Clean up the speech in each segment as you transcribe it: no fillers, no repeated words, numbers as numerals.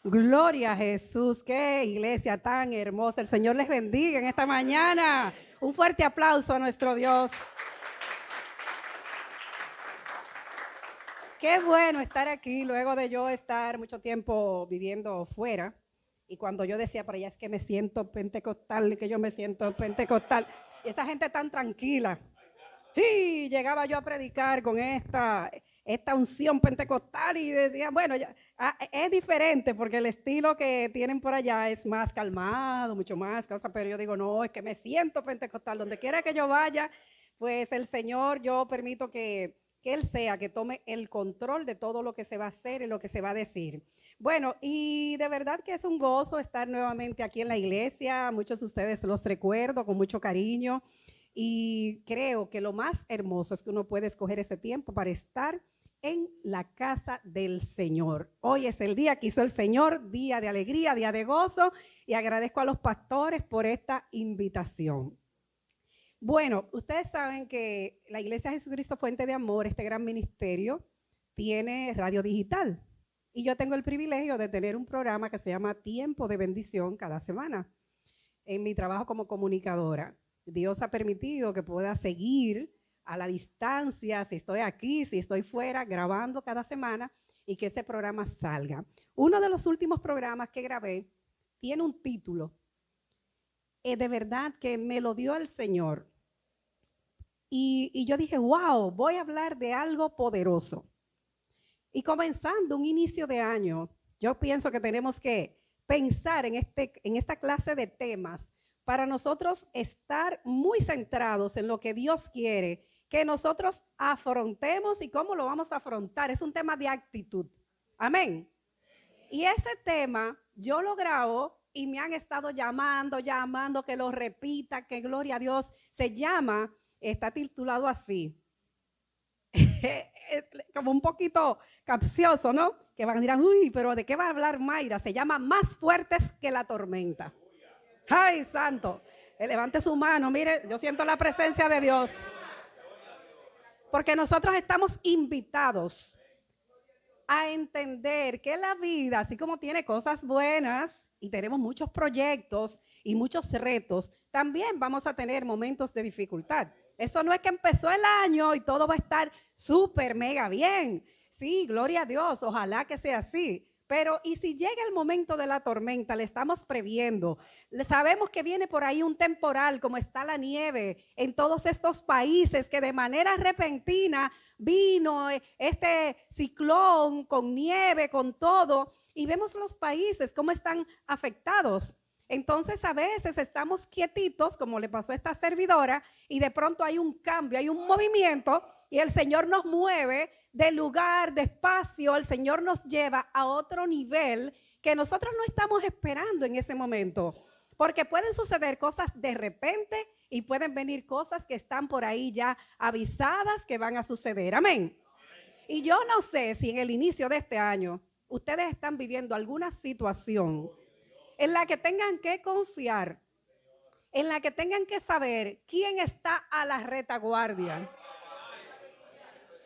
Gloria a Jesús, qué iglesia tan hermosa. El Señor les bendiga en esta mañana. Un fuerte aplauso a nuestro Dios. Qué bueno estar aquí luego de yo estar mucho tiempo viviendo fuera. Y cuando yo decía por allá es que me siento pentecostal, que yo me siento pentecostal. Y esa gente tan tranquila. Sí, llegaba yo a predicar con esta unción pentecostal y decía, bueno, es diferente porque el estilo que tienen por allá es más calmado, mucho más cosa, pero yo digo, no, es que me siento pentecostal, donde quiera que yo vaya, pues el Señor, yo permito que Él sea, que tome el control de todo lo que se va a hacer y lo que se va a decir. Bueno, y de verdad que es un gozo estar nuevamente aquí en la iglesia, muchos de ustedes los recuerdo con mucho cariño. Y creo que lo más hermoso es que uno puede escoger ese tiempo para estar en la casa del Señor. Hoy es el día que hizo el Señor, día de alegría, día de gozo, y agradezco a los pastores por esta invitación. Bueno, ustedes saben que la Iglesia Jesucristo Fuente de Amor, este gran ministerio, tiene radio digital. Y yo tengo el privilegio de tener un programa que se llama Tiempo de Bendición cada semana en mi trabajo como comunicadora. Dios ha permitido que pueda seguir a la distancia, si estoy aquí, si estoy fuera, grabando cada semana y que ese programa salga. Uno de los últimos programas que grabé tiene un título, de verdad que me lo dio el Señor. Y yo dije, wow, voy a hablar de algo poderoso. Y comenzando un inicio de año, yo pienso que tenemos que pensar en esta clase de temas para nosotros estar muy centrados en lo que Dios quiere que nosotros afrontemos y cómo lo vamos a afrontar. Es un tema de actitud. Amén. Y ese tema yo lo grabo y me han estado llamando, que lo repita, que gloria a Dios. Se llama, está titulado así, como un poquito capcioso, ¿no? Que van a decir, uy, pero ¿de qué va a hablar Mayra? Se llama Más fuertes que la tormenta. ¡Ay, santo! Levante su mano, mire, yo siento la presencia de Dios. Porque nosotros estamos invitados a entender que la vida, así como tiene cosas buenas y tenemos muchos proyectos y muchos retos, también vamos a tener momentos de dificultad. Eso no es que empezó el año y todo va a estar súper, mega bien. Sí, gloria a Dios, ojalá que sea así. Pero, ¿y si llega el momento de la tormenta? Le estamos previendo. Sabemos que viene por ahí un temporal, como está la nieve en todos estos países, que de manera repentina vino este ciclón con nieve, con todo, y vemos los países cómo están afectados. Entonces a veces estamos quietitos, como le pasó a esta servidora, y de pronto hay un cambio, hay un movimiento, y el Señor nos mueve de lugar, de espacio, el Señor nos lleva a otro nivel que nosotros no estamos esperando en ese momento. Porque pueden suceder cosas de repente y pueden venir cosas que están por ahí ya avisadas que van a suceder. Amén. Y yo no sé si en el inicio de este año ustedes están viviendo alguna situación en la que tengan que confiar, en la que tengan que saber quién está a la retaguardia,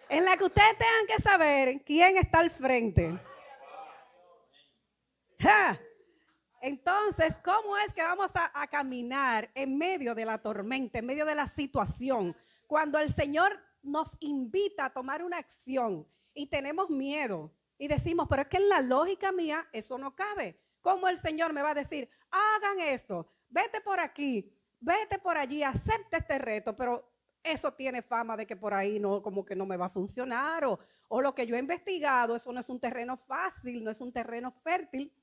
en la que ustedes tengan que saber quién está al frente. ¡Ja! Entonces, ¿cómo es que vamos a caminar en medio de la tormenta, en medio de la situación? Cuando el Señor nos invita a tomar una acción y tenemos miedo y decimos, pero es que en la lógica mía eso no cabe. ¿Cómo el Señor me va a decir, hagan esto, vete por aquí, vete por allí, acepta este reto, pero eso tiene fama de que por ahí no, como que no me va a funcionar o lo que yo he investigado, eso no es un terreno fácil, no es un terreno fértil?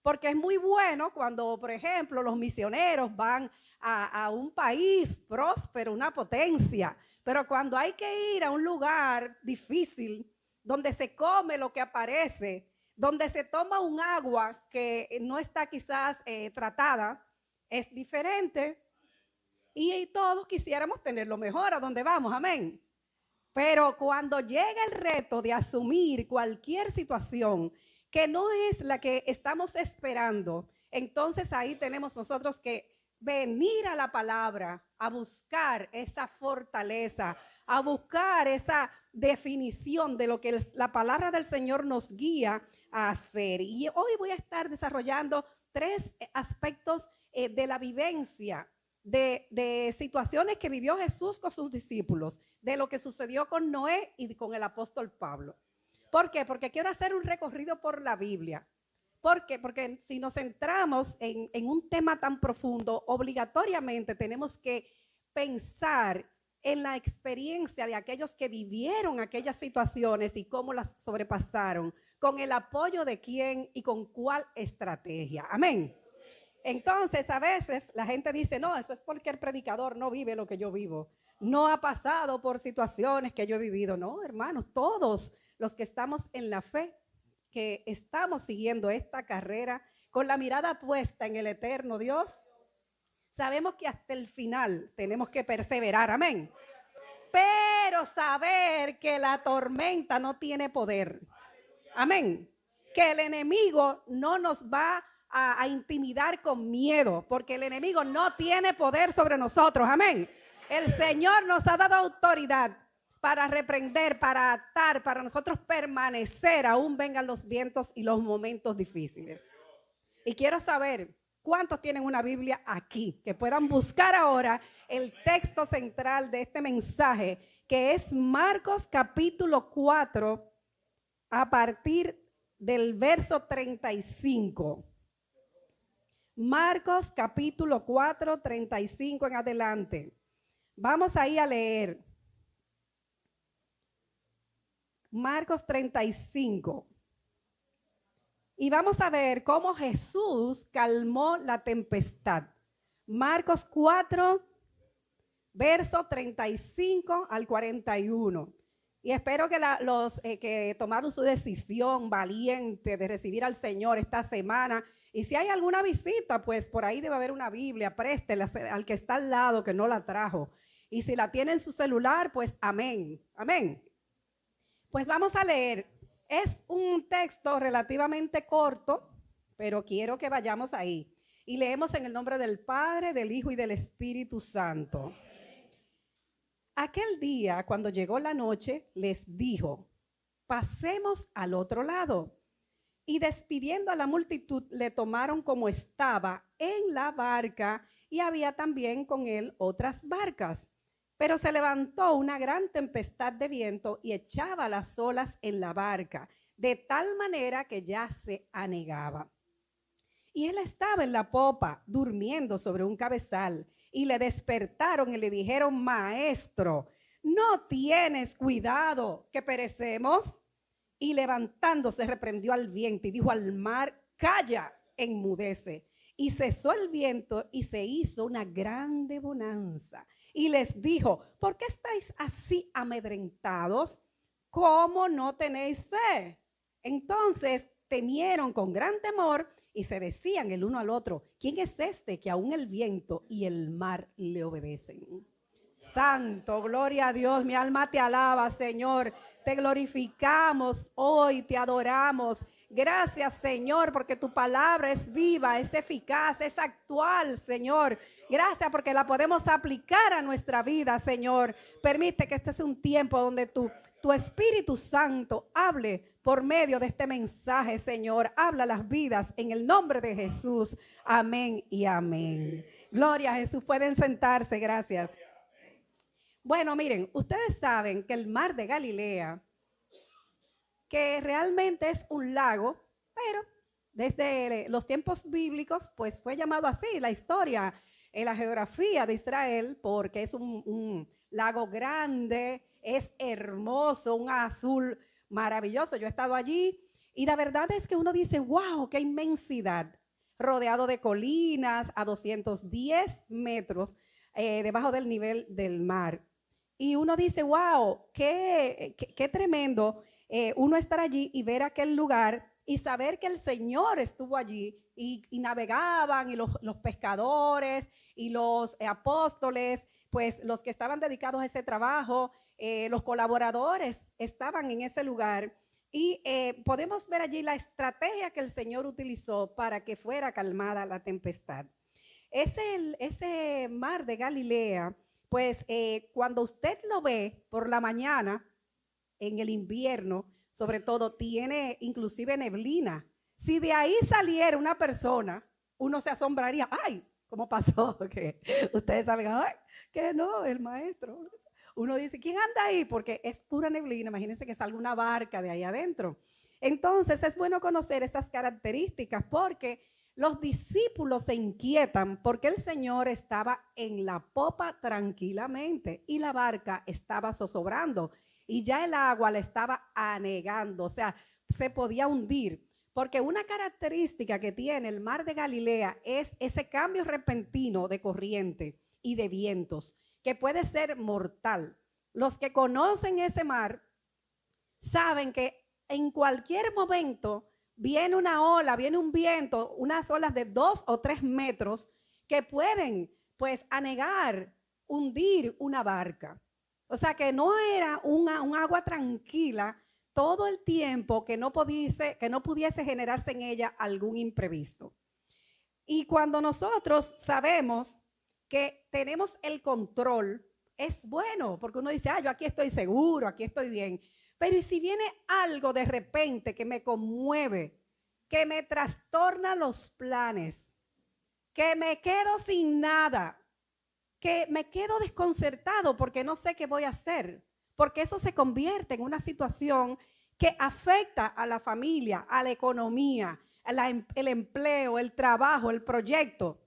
Porque es muy bueno cuando, por ejemplo, los misioneros van a un país próspero, una potencia, pero cuando hay que ir a un lugar difícil, donde se come lo que aparece, donde se toma un agua que no está quizás tratada, es diferente. Y todos quisiéramos tener lo mejor a donde vamos, amén. Pero cuando llega el reto de asumir cualquier situación que no es la que estamos esperando, entonces ahí tenemos nosotros que venir a la palabra, a buscar esa fortaleza, a buscar esa definición de lo que la palabra del Señor nos guía a hacer. Y hoy voy a estar desarrollando 3 aspectos de la vivencia, de situaciones que vivió Jesús con sus discípulos, de lo que sucedió con Noé y con el apóstol Pablo. ¿Por qué? Porque quiero hacer un recorrido por la Biblia. ¿Por qué? Porque si nos centramos en un tema tan profundo, obligatoriamente tenemos que pensar en la experiencia de aquellos que vivieron aquellas situaciones y cómo las sobrepasaron, con el apoyo de quién y con cuál estrategia. Amén. Entonces, a veces la gente dice, no, eso es porque el predicador no vive lo que yo vivo. No ha pasado por situaciones que yo he vivido. No, hermanos, todos los que estamos en la fe, que estamos siguiendo esta carrera con la mirada puesta en el eterno Dios, sabemos que hasta el final tenemos que perseverar. Amén. Pero saber que la tormenta no tiene poder. Amén. Que el enemigo no nos va a intimidar con miedo, porque el enemigo no tiene poder sobre nosotros. Amén. El Señor nos ha dado autoridad para reprender, para atar, para nosotros permanecer, aún vengan los vientos y los momentos difíciles. Y quiero saber cuántos tienen una Biblia aquí, que puedan buscar ahora el texto central de este mensaje, que es Marcos capítulo 4, a partir del verso 35. Marcos capítulo 4, 35 en adelante. Vamos ahí a leer. Marcos 35. Y vamos a ver cómo Jesús calmó la tempestad. Marcos 4, verso 35 al 41. Y espero que los que tomaron su decisión valiente de recibir al Señor esta semana, y si hay alguna visita, pues por ahí debe haber una Biblia, préstela al que está al lado que no la trajo. Y si la tiene en su celular, pues amén, amén. Pues vamos a leer. Es un texto relativamente corto, pero quiero que vayamos ahí. Y leemos en el nombre del Padre, del Hijo y del Espíritu Santo. Aquel día, cuando llegó la noche, les dijo, pasemos al otro lado. Y despidiendo a la multitud, le tomaron como estaba en la barca, y había también con él otras barcas. Pero se levantó una gran tempestad de viento y echaba las olas en la barca, de tal manera que ya se anegaba. Y él estaba en la popa, durmiendo sobre un cabezal, y le despertaron y le dijeron, maestro, ¿no tienes cuidado que perecemos? Y levantándose reprendió al viento y dijo al mar, calla, enmudece. Y cesó el viento y se hizo una grande bonanza. Y les dijo, ¿por qué estáis así amedrentados? ¿Cómo no tenéis fe? Entonces temieron con gran temor y se decían el uno al otro, ¿quién es este que aún el viento y el mar le obedecen? Santo, gloria a Dios, mi alma te alaba, Señor. Te glorificamos hoy, te adoramos. Gracias, Señor, porque tu palabra es viva, es eficaz, es actual, Señor. Gracias porque la podemos aplicar a nuestra vida, Señor. Permite que este sea un tiempo donde tu Espíritu Santo hable por medio de este mensaje, Señor. Habla las vidas en el nombre de Jesús. Amén y amén. Gloria a Jesús. Pueden sentarse, gracias. Bueno, miren, ustedes saben que el mar de Galilea, que realmente es un lago, pero desde los tiempos bíblicos, pues fue llamado así, la historia, en la geografía de Israel, porque es un lago grande, es hermoso, un azul maravilloso. Yo he estado allí y la verdad es que uno dice, wow, qué inmensidad, rodeado de colinas a 210 metros debajo del nivel del mar. Y uno dice, wow, qué tremendo uno estar allí y ver aquel lugar y saber que el Señor estuvo allí y navegaban y los pescadores y los apóstoles, pues los que estaban dedicados a ese trabajo, los colaboradores estaban en ese lugar. Y podemos ver allí la estrategia que el Señor utilizó para que fuera calmada la tempestad. Ese mar de Galilea, pues cuando usted lo ve por la mañana, en el invierno, sobre todo, tiene inclusive neblina. Si de ahí saliera una persona, uno se asombraría. ¡Ay! ¿Cómo pasó? Que ustedes saben, ¡ay! Que no, el maestro. Uno dice, ¿quién anda ahí? Porque es pura neblina. Imagínense que salga una barca de ahí adentro. Entonces es bueno conocer esas características porque los discípulos se inquietan porque el Señor estaba en la popa tranquilamente y la barca estaba zozobrando y ya el agua le estaba anegando, o sea, se podía hundir. Porque una característica que tiene el mar de Galilea es ese cambio repentino de corriente y de vientos que puede ser mortal. Los que conocen ese mar saben que en cualquier momento viene una ola, viene un viento, unas olas de 2 o 3 metros que pueden pues anegar, hundir una barca. O sea que no era un agua tranquila todo el tiempo que no pudiese generarse en ella algún imprevisto. Y cuando nosotros sabemos que tenemos el control, es bueno, porque uno dice, yo aquí estoy seguro, aquí estoy bien. Pero ¿y si viene algo de repente que me conmueve, que me trastorna los planes, que me quedo sin nada, que me quedo desconcertado porque no sé qué voy a hacer? Porque eso se convierte en una situación que afecta a la familia, a la economía, el empleo, el trabajo, el proyecto.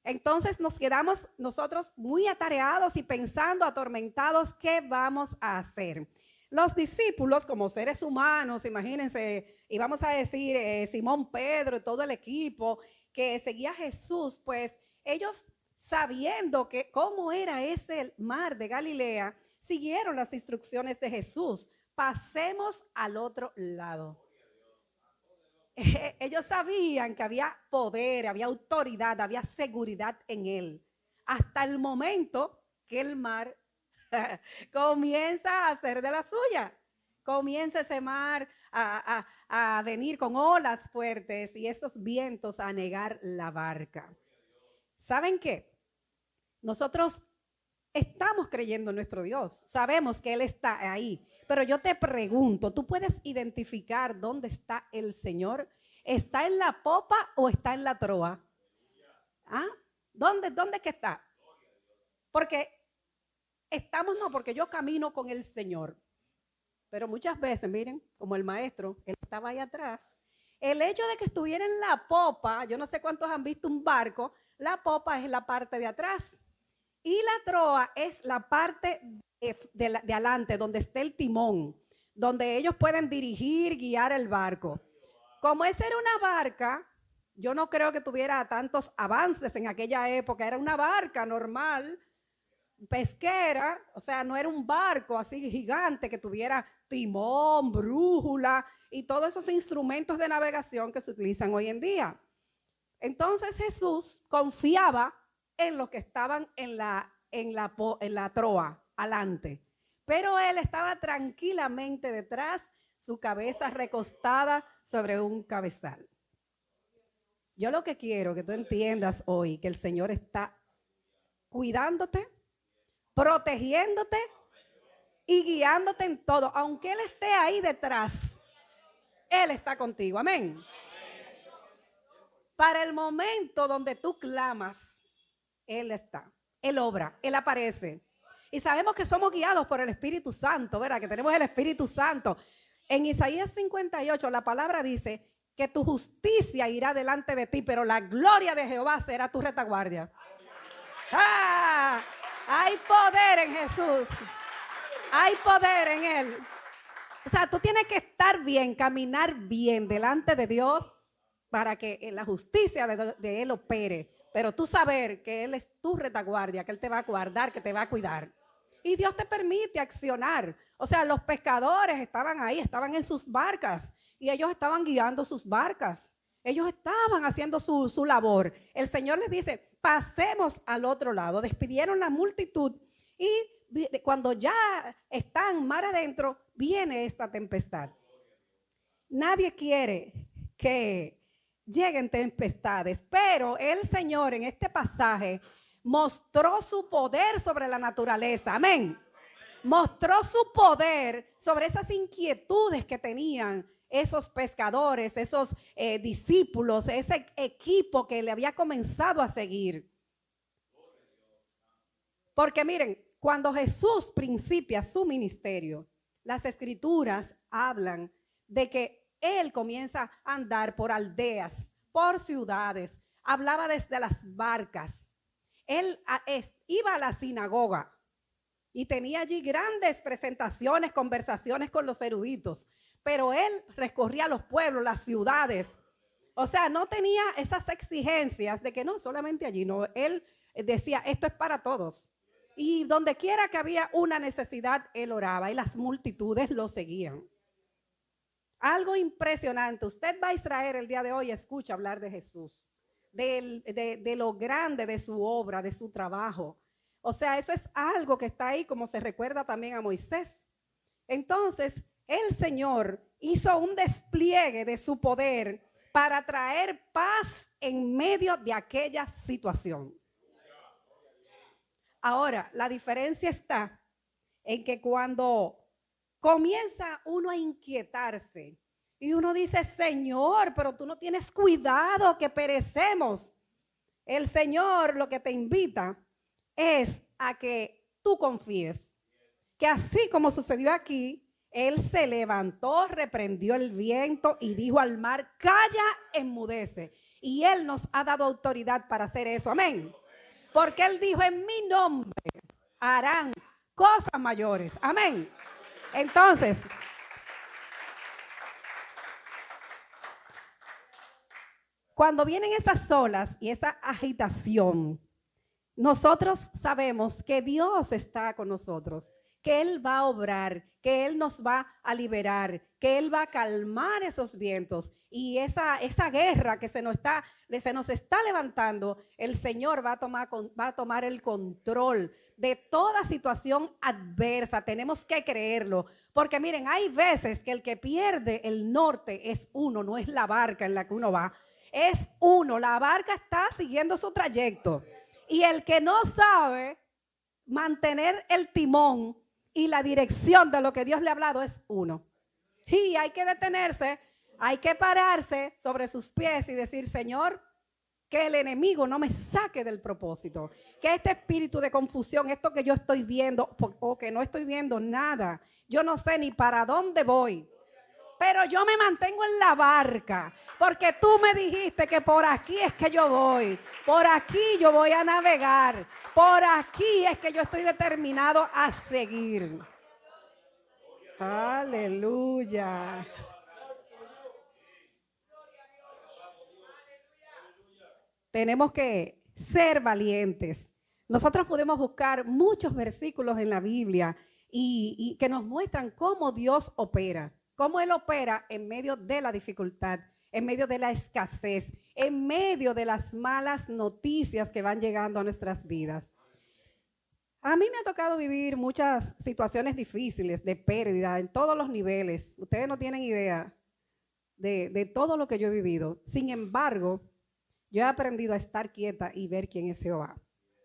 Entonces nos quedamos nosotros muy atareados y pensando, atormentados, ¿qué vamos a hacer? Los discípulos, como seres humanos, imagínense, y vamos a decir Simón Pedro y todo el equipo que seguía a Jesús, pues ellos, sabiendo que cómo era ese mar de Galilea, siguieron las instrucciones de Jesús. Pasemos al otro lado. Ellos sabían que había poder, había autoridad, había seguridad en él. Hasta el momento que el mar comienza a hacer de la suya. Comienza ese mar a venir con olas fuertes y esos vientos a anegar la barca. ¿Saben qué? Nosotros estamos creyendo en nuestro Dios, sabemos que Él está ahí, pero yo te pregunto, ¿tú puedes identificar dónde está el Señor? ¿Está en la popa o está en la proa? ¿Ah? ¿Dónde es que está? Porque porque yo camino con el Señor, pero muchas veces, miren, como el maestro, Él estaba ahí atrás. El hecho de que estuviera en la popa, yo no sé cuántos han visto un barco, la popa es la parte de atrás. Y la proa es la parte de adelante, donde está el timón, donde ellos pueden dirigir, guiar el barco. Como esa era una barca, yo no creo que tuviera tantos avances en aquella época, era una barca normal, pesquera, o sea, no era un barco así gigante que tuviera timón, brújula y todos esos instrumentos de navegación que se utilizan hoy en día. Entonces Jesús confiaba en los que estaban en la proa, adelante. Pero él estaba tranquilamente detrás, su cabeza recostada sobre un cabezal. Yo lo que quiero que tú entiendas hoy, que el Señor está cuidándote, protegiéndote y guiándote en todo. Aunque Él esté ahí detrás, Él está contigo. Amén. Para el momento donde tú clamas, Él está, Él obra, Él aparece. Y sabemos que somos guiados por el Espíritu Santo, ¿verdad? Que tenemos el Espíritu Santo. En Isaías 58 la palabra dice que tu justicia irá delante de ti, pero la gloria de Jehová será tu retaguardia. ¡Ah! Hay poder en Jesús. Hay poder en Él. O sea, tú tienes que estar bien, caminar bien delante de Dios para que la justicia de Él opere. Pero tú saber que Él es tu retaguardia, que Él te va a guardar, que te va a cuidar. Y Dios te permite accionar. O sea, los pescadores estaban ahí, estaban en sus barcas y ellos estaban guiando sus barcas. Ellos estaban haciendo su labor. El Señor les dice, pasemos al otro lado. Despidieron la multitud y cuando ya están mar adentro, viene esta tempestad. Nadie quiere que lleguen tempestades, pero el Señor en este pasaje mostró su poder sobre la naturaleza. Amén. Mostró su poder sobre esas inquietudes que tenían esos pescadores, esos discípulos, ese equipo que le había comenzado a seguir. Porque miren, cuando Jesús principia su ministerio, las escrituras hablan de que Él comienza a andar por aldeas, por ciudades, hablaba desde las barcas. Él iba a la sinagoga y tenía allí grandes presentaciones, conversaciones con los eruditos, pero Él recorría los pueblos, las ciudades. O sea, no tenía esas exigencias de que no, solamente allí, no. Él decía, esto es para todos. Y donde quiera que había una necesidad, Él oraba y las multitudes lo seguían. Algo impresionante. Usted va a Israel el día de hoy y escucha hablar de Jesús, de lo grande de su obra, de su trabajo. O sea, eso es algo que está ahí, como se recuerda también a Moisés. Entonces, el Señor hizo un despliegue de su poder para traer paz en medio de aquella situación. Ahora, la diferencia está en que cuando comienza uno a inquietarse y uno dice, Señor, pero tú no tienes cuidado que perecemos. El Señor lo que te invita es a que tú confíes. Que así como sucedió aquí, Él se levantó, reprendió el viento y dijo al mar, calla, enmudece. Y Él nos ha dado autoridad para hacer eso. Amén. Porque Él dijo, en mi nombre harán cosas mayores. Amén. Entonces, cuando vienen esas olas y esa agitación, nosotros sabemos que Dios está con nosotros, que Él va a obrar, que Él nos va a liberar, que Él va a calmar esos vientos. Y esa guerra que se nos está levantando, el Señor va a tomar el control de toda situación adversa. Tenemos que creerlo. Porque miren, hay veces que el que pierde el norte es uno, no es la barca en la que uno va. Es uno, la barca está siguiendo su trayecto. Y el que no sabe mantener el timón y la dirección de lo que Dios le ha hablado es uno. Y hay que detenerse, hay que pararse sobre sus pies y decir, Señor, que el enemigo no me saque del propósito. Que este espíritu de confusión, esto que yo estoy viendo o que no estoy viendo nada, yo no sé ni para dónde voy. Pero yo me mantengo en la barca, porque tú me dijiste que por aquí es que yo voy, por aquí yo voy a navegar, por aquí es que yo estoy determinado a seguir. Aleluya. Tenemos que ser valientes. Nosotros podemos buscar muchos versículos en la Biblia y que nos muestran cómo Dios opera. Cómo Él opera en medio de la dificultad, en medio de la escasez, en medio de las malas noticias que van llegando a nuestras vidas. A mí me ha tocado vivir muchas situaciones difíciles de pérdida en todos los niveles. Ustedes no tienen idea de todo lo que yo he vivido. Sin embargo, yo he aprendido a estar quieta y ver quién es Jehová.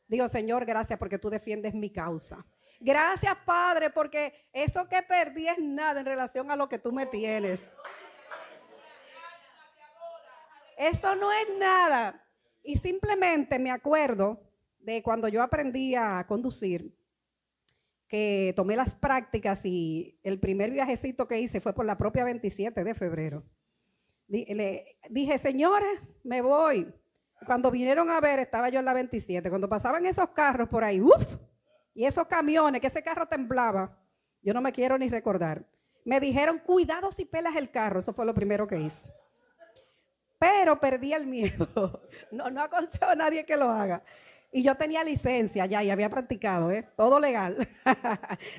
Digo, Señor, gracias porque tú defiendes mi causa. Gracias, Padre, porque eso que perdí es nada en relación a lo que tú me tienes. Eso no es nada. Y simplemente me acuerdo de cuando yo aprendí a conducir, que tomé las prácticas y el primer viajecito que hice fue por la propia 27 de febrero. Le dije, señores, me voy. Cuando vinieron a ver, estaba yo en la 27. Cuando pasaban esos carros por ahí, ¡uf! Y esos camiones, que ese carro temblaba, yo no me quiero ni recordar. Me dijeron, cuidado si pelas el carro. Eso fue lo primero que hice. Pero perdí el miedo. No aconsejo a nadie que lo haga. Y yo tenía licencia ya y había practicado, todo legal.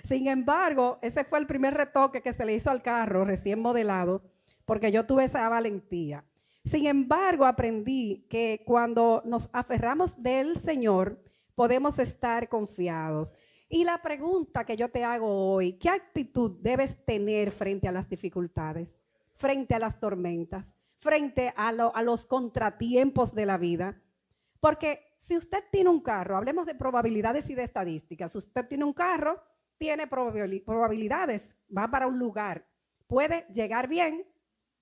Sin embargo, ese fue el primer retoque que se le hizo al carro recién modelado, porque yo tuve esa valentía. Sin embargo, aprendí que cuando nos aferramos del Señor, podemos estar confiados. Y la pregunta que yo te hago hoy, ¿qué actitud debes tener frente a las dificultades, frente a las tormentas, frente a los contratiempos de la vida? Porque si usted tiene un carro, hablemos de probabilidades y de estadísticas, usted tiene un carro, tiene probabilidades, va para un lugar, puede llegar bien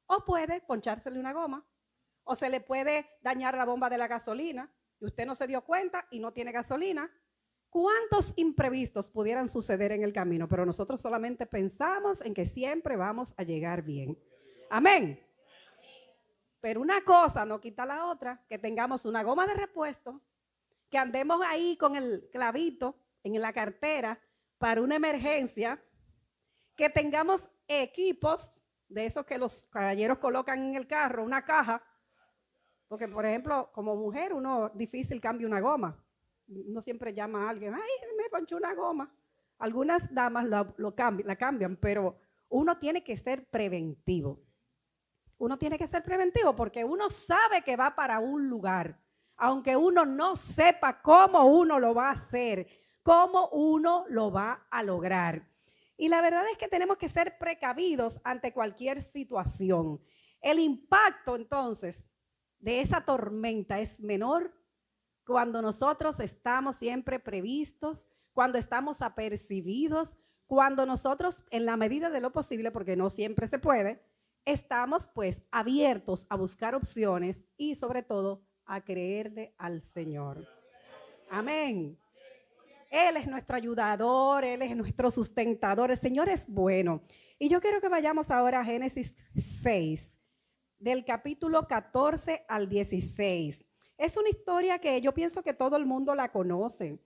o puede ponchársele una goma o se le puede dañar la bomba de la gasolina y usted no se dio cuenta y no tiene gasolina. ¿Cuántos imprevistos pudieran suceder en el camino? Pero nosotros solamente pensamos en que siempre vamos a llegar bien. Amén. Pero una cosa no quita la otra, que tengamos una goma de repuesto, que andemos ahí con el clavito en la cartera para una emergencia, que tengamos equipos de esos que los caballeros colocan en el carro, una caja, porque por ejemplo, como mujer uno difícil cambia una goma. Uno siempre llama a alguien, ay, me ponchó una goma. Algunas damas la cambian, pero uno tiene que ser preventivo. Uno tiene que ser preventivo porque uno sabe que va para un lugar, aunque uno no sepa cómo uno lo va a hacer, cómo uno lo va a lograr. Y la verdad es que tenemos que ser precavidos ante cualquier situación. El impacto entonces de esa tormenta es menor cuando nosotros estamos siempre previstos, cuando estamos apercibidos, cuando nosotros en la medida de lo posible, porque no siempre se puede, estamos pues abiertos a buscar opciones y sobre todo a creerle al Señor. Amén. Él es nuestro ayudador, Él es nuestro sustentador, el Señor es bueno. Y yo quiero que vayamos ahora a Génesis 6, del capítulo 14 al 16. Es una historia que yo pienso que todo el mundo la conoce.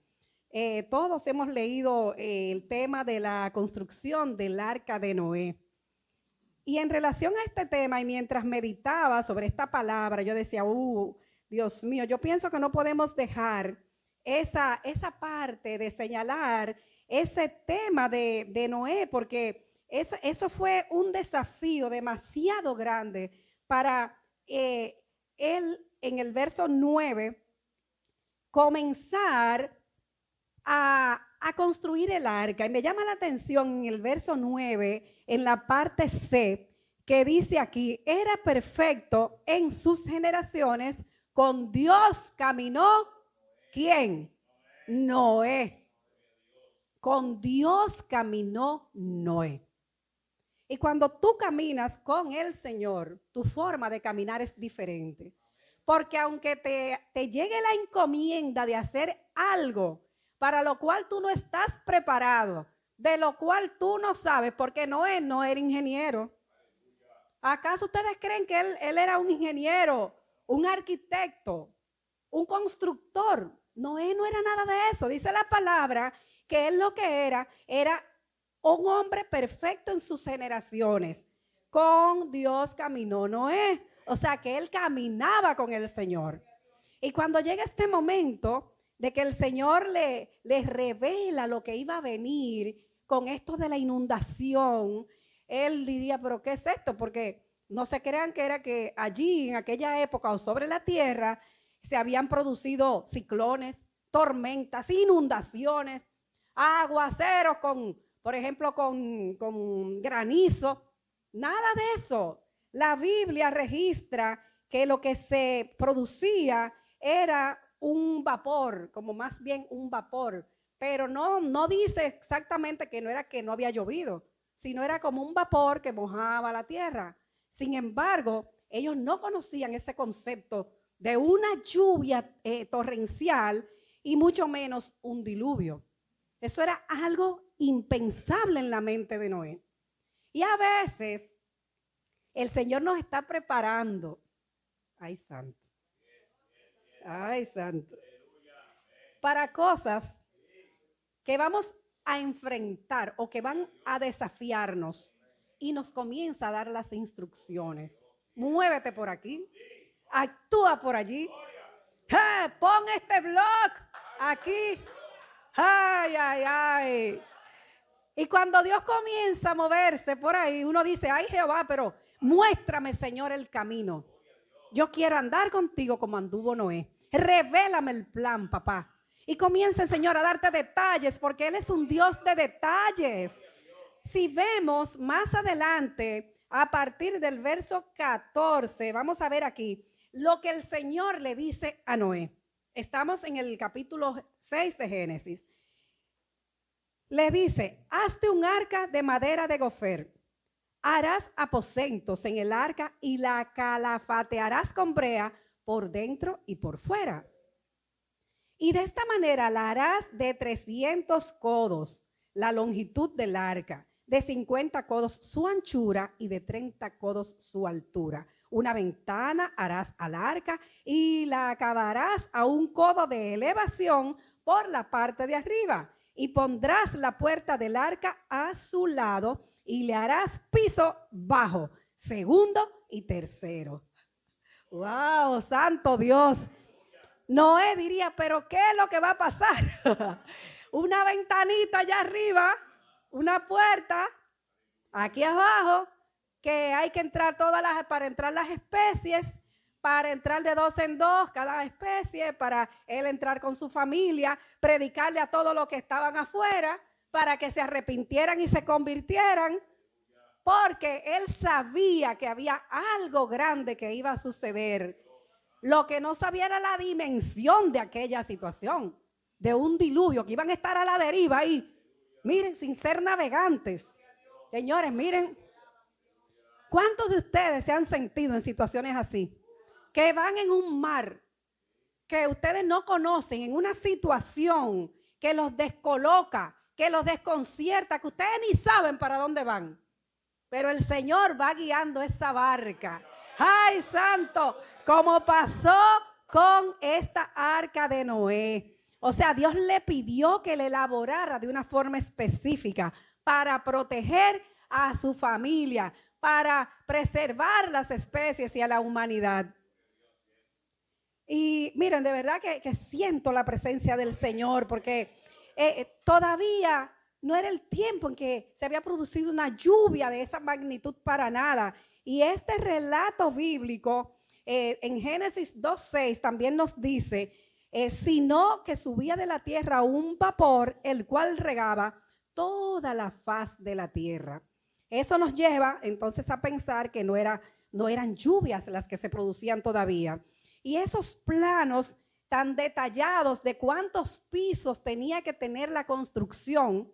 Todos hemos leído el tema de la construcción del arca de Noé. Y en relación a este tema, y mientras meditaba sobre esta palabra, yo decía, Dios mío, yo pienso que no podemos dejar esa parte de señalar ese tema de Noé, porque eso fue un desafío demasiado grande para él en el verso 9 comenzar a construir el arca. Y me llama la atención en el verso 9, en la parte C, que dice aquí, era perfecto en sus generaciones, con Dios caminó, ¿quién? Noé. Con Dios caminó Noé. Y cuando tú caminas con el Señor, tu forma de caminar es diferente. Porque aunque te llegue la encomienda de hacer algo para lo cual tú no estás preparado, de lo cual tú no sabes, porque Noé no era ingeniero. ¿Acaso ustedes creen que él era un ingeniero, un arquitecto, un constructor? Noé no era nada de eso. Dice la palabra que él lo que era un hombre perfecto en sus generaciones. Con Dios caminó Noé. O sea que él caminaba con el Señor. Y cuando llega este momento de que el Señor le revela lo que iba a venir con esto de la inundación, él diría, pero ¿qué es esto? Porque no se crean que era que allí en aquella época o sobre la tierra se habían producido ciclones, tormentas, inundaciones, aguaceros por ejemplo, con granizo. Nada de eso. La Biblia registra que lo que se producía era un vapor, como más bien un vapor, pero no dice exactamente que no era que no había llovido, sino era como un vapor que mojaba la tierra. Sin embargo, ellos no conocían ese concepto de una lluvia torrencial y mucho menos un diluvio. Eso era algo impensable en la mente de Noé. Y a veces el Señor nos está preparando. Ay, santo. Ay, santo. Para cosas que vamos a enfrentar o que van a desafiarnos y nos comienza a dar las instrucciones. Muévete por aquí. Actúa por allí. Pon este blog aquí. Ay, ay, ay. Y cuando Dios comienza a moverse por ahí, uno dice, ay Jehová, pero muéstrame, Señor, el camino. Yo quiero andar contigo como anduvo Noé. Revélame el plan, papá. Y comienza el Señor a darte detalles, porque Él es un Dios de detalles. Si vemos más adelante, a partir del verso 14, vamos a ver aquí lo que el Señor le dice a Noé. estamos en el capítulo 6 de Génesis. Le dice, hazte un arca de madera de gofer. Harás aposentos en el arca y la calafatearás con brea por dentro y por fuera. Y de esta manera la harás de 300 codos, la longitud del arca, de 50 codos su anchura y de 30 codos su altura. Una ventana harás al arca y la acabarás a un codo de elevación por la parte de arriba. Y pondrás la puerta del arca a su lado y le harás piso bajo, segundo y tercero. ¡Wow! ¡Santo Dios! Noé diría, ¿pero qué es lo que va a pasar? Una ventanita allá arriba, una puerta aquí abajo, que hay que entrar para entrar las especies, para entrar de 2 en 2 cada especie, para él entrar con su familia, predicarle a todos los que estaban afuera, para que se arrepintieran y se convirtieran, porque él sabía que había algo grande que iba a suceder. Lo que no sabía era la dimensión de aquella situación, de un diluvio, que iban a estar a la deriva ahí, miren, sin ser navegantes. Señores, miren, ¿cuántos de ustedes se han sentido en situaciones así? Que van en un mar que ustedes no conocen, en una situación que los descoloca, que los desconcierta, que ustedes ni saben para dónde van. Pero el Señor va guiando esa barca. ¡Ay, santo! Como pasó con esta arca de Noé. O sea, Dios le pidió que le elaborara de una forma específica para proteger a su familia, para preservar las especies y a la humanidad. Y miren, de verdad que siento la presencia del Señor, porque todavía no era el tiempo en que se había producido una lluvia de esa magnitud para nada. Y este relato bíblico en Génesis 2:6 también nos dice, sino que subía de la tierra un vapor, el cual regaba toda la faz de la tierra. Eso nos lleva entonces a pensar que no eran lluvias las que se producían todavía. Y esos planos tan detallados de cuántos pisos tenía que tener la construcción,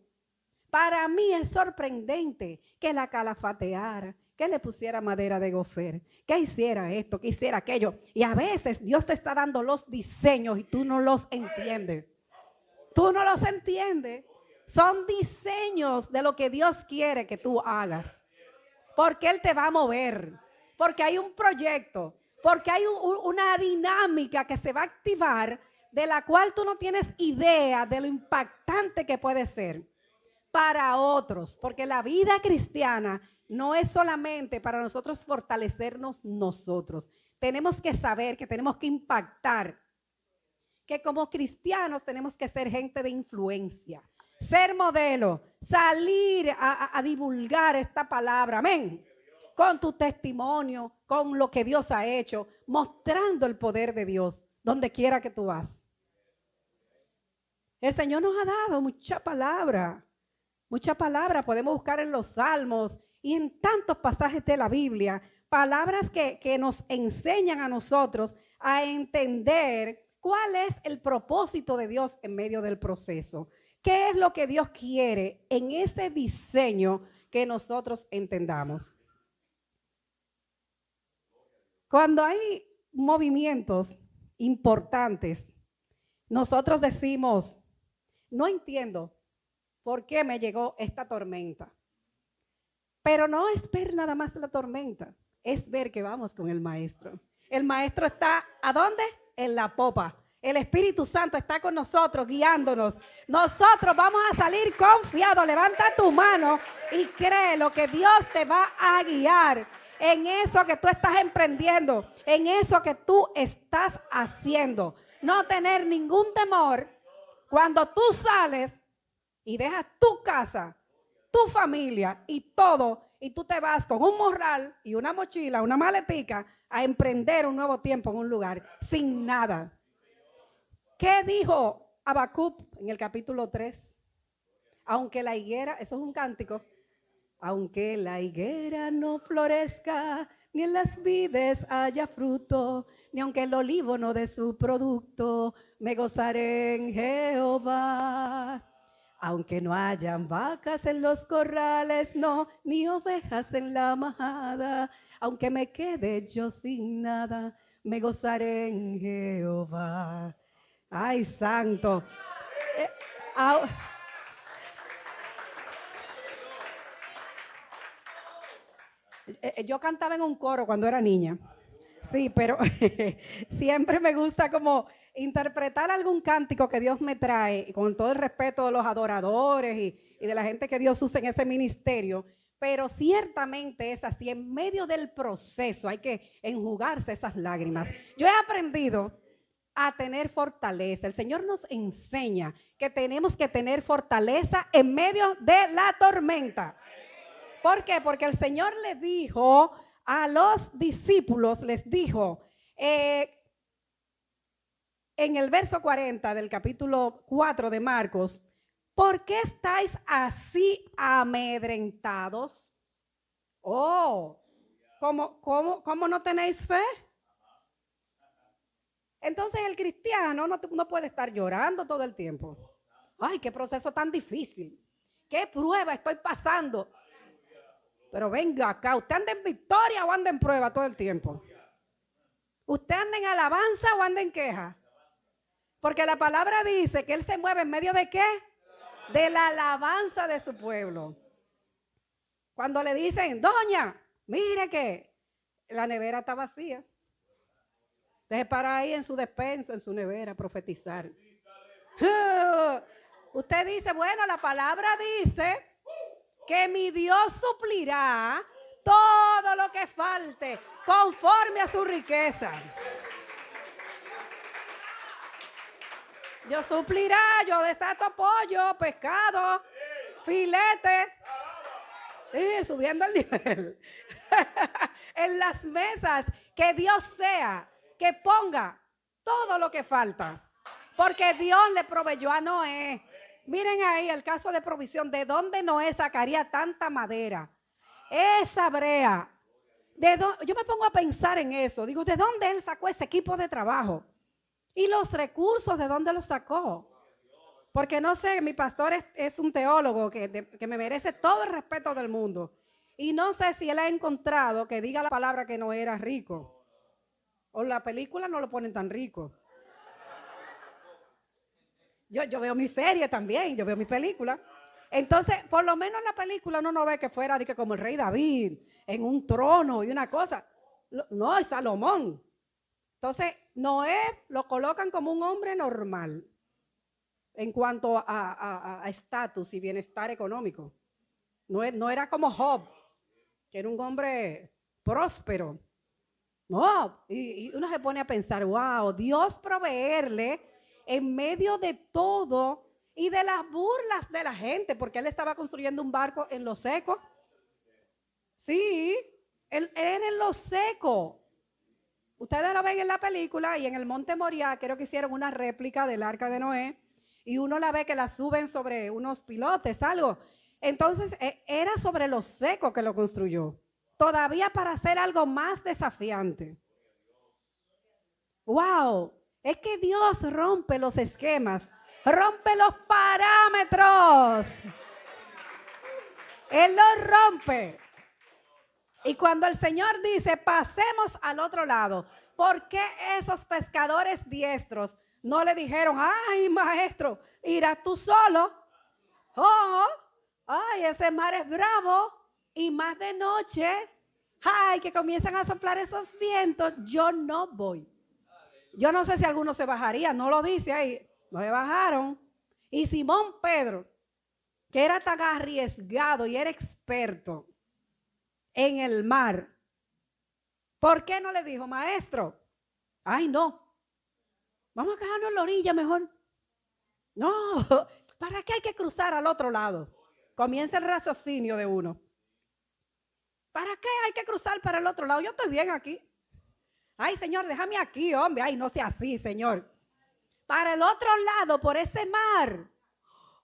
para mí es sorprendente que la calafateara, que le pusiera madera de gofer, que hiciera esto, que hiciera aquello. Y a veces Dios te está dando los diseños y tú no los entiendes. Tú no los entiendes. Son diseños de lo que Dios quiere que tú hagas. Porque Él te va a mover. Porque hay un proyecto. Porque hay una dinámica que se va a activar de la cual tú no tienes idea de lo impactante que puede ser para otros. Porque la vida cristiana no es solamente para nosotros fortalecernos nosotros. Tenemos que saber que tenemos que impactar. Que como cristianos tenemos que ser gente de influencia. Ser modelo. Salir a divulgar esta palabra. Amén. Con tu testimonio, con lo que Dios ha hecho, mostrando el poder de Dios, donde quiera que tú vas. El Señor nos ha dado mucha palabra, podemos buscar en los Salmos y en tantos pasajes de la Biblia, palabras que nos enseñan a nosotros a entender cuál es el propósito de Dios en medio del proceso. ¿Qué es lo que Dios quiere en ese diseño que nosotros entendamos? Cuando hay movimientos importantes, nosotros decimos, no entiendo por qué me llegó esta tormenta. Pero no es ver nada más la tormenta, es ver que vamos con el maestro. El maestro está, ¿a dónde? En la popa. El Espíritu Santo está con nosotros, guiándonos. Nosotros vamos a salir confiados. Levanta tu mano y créelo que Dios te va a guiar en eso que tú estás emprendiendo, en eso que tú estás haciendo. No tener ningún temor cuando tú sales y dejas tu casa, tu familia y todo, y tú te vas con un morral y una mochila, una maletica, a emprender un nuevo tiempo en un lugar sin nada. ¿Qué dijo Habacuc en el capítulo 3? Aunque la higuera, eso es un cántico, aunque la higuera no florezca, ni en las vides haya fruto, ni aunque el olivo no dé su producto, me gozaré en Jehová. Aunque no hayan vacas en los corrales, no, ni ovejas en la majada, aunque me quede yo sin nada, me gozaré en Jehová. Ay, santo. Ah, yo cantaba en un coro cuando era niña. Sí, pero siempre me gusta como interpretar algún cántico que Dios me trae, con todo el respeto de los adoradores y de la gente que Dios usa en ese ministerio. Pero ciertamente es así, en medio del proceso hay que enjugarse esas lágrimas. Yo he aprendido a tener fortaleza. El Señor nos enseña que tenemos que tener fortaleza en medio de la tormenta. ¿Por qué? Porque el Señor le dijo a los discípulos, les dijo en el verso 40 del capítulo 4 de Marcos, ¿por qué estáis así amedrentados? Oh, ¿cómo no tenéis fe? Entonces el cristiano no puede estar llorando todo el tiempo. Ay, qué proceso tan difícil. ¿Qué prueba estoy pasando? Pero venga acá, ¿usted anda en victoria o anda en prueba todo el tiempo? ¿Usted anda en alabanza o anda en queja? Porque la palabra dice que Él se mueve en medio de ¿qué? De la alabanza de su pueblo. Cuando le dicen, doña, mire que la nevera está vacía. Usted para ahí en su despensa, en su nevera, profetizar. Usted dice, bueno, la palabra dice que mi Dios suplirá todo lo que falte conforme a su riqueza. Dios suplirá, yo desato pollo, pescado, filete, y subiendo el nivel. En las mesas, que Dios sea, que ponga todo lo que falta. Porque Dios le proveyó a Noé. Miren ahí el caso de provisión. ¿De dónde Noé sacaría tanta madera? Esa brea. Yo me pongo a pensar en eso. Digo, ¿de dónde él sacó ese equipo de trabajo? Y los recursos, ¿de dónde los sacó? Porque no sé, mi pastor es un teólogo que me merece todo el respeto del mundo. Y no sé si él ha encontrado que diga la palabra que no era rico. O la película no lo ponen tan rico. Yo veo mi serie también, yo veo mi película. Entonces, por lo menos en la película uno no ve que fuera de que como el rey David, en un trono y una cosa. No, es Salomón. Entonces, Noé lo colocan como un hombre normal en cuanto a estatus y bienestar económico. No era como Job, que era un hombre próspero. No, y uno se pone a pensar, wow, Dios proveerle en medio de todo y de las burlas de la gente, porque él estaba construyendo un barco en lo seco. Sí, él era en lo seco. Ustedes lo ven en la película y en el Monte Moriah, creo que hicieron una réplica del Arca de Noé y uno la ve que la suben sobre unos pilotes, algo. Entonces, era sobre lo seco que lo construyó. Todavía para hacer algo más desafiante. ¡Wow! Es que Dios rompe los esquemas, rompe los parámetros. Él los rompe. Y cuando el Señor dice, pasemos al otro lado, ¿por qué esos pescadores diestros no le dijeron, ay, maestro, irás tú solo? Oh, ay, ese mar es bravo. Y más de noche, ay, que comienzan a soplar esos vientos, yo no voy. Yo no sé si alguno se bajaría, no lo dice ahí, no se bajaron. Y Simón Pedro, que era tan arriesgado y era experto en el mar, ¿por qué no le dijo, maestro? Ay, no, vamos a quedarnos en la orilla mejor. No, ¿para qué hay que cruzar al otro lado? Comienza el raciocinio de uno. ¿Para qué hay que cruzar para el otro lado? Yo estoy bien aquí. Ay, Señor, déjame aquí, hombre. Ay, no sea así, Señor. Para el otro lado, por ese mar.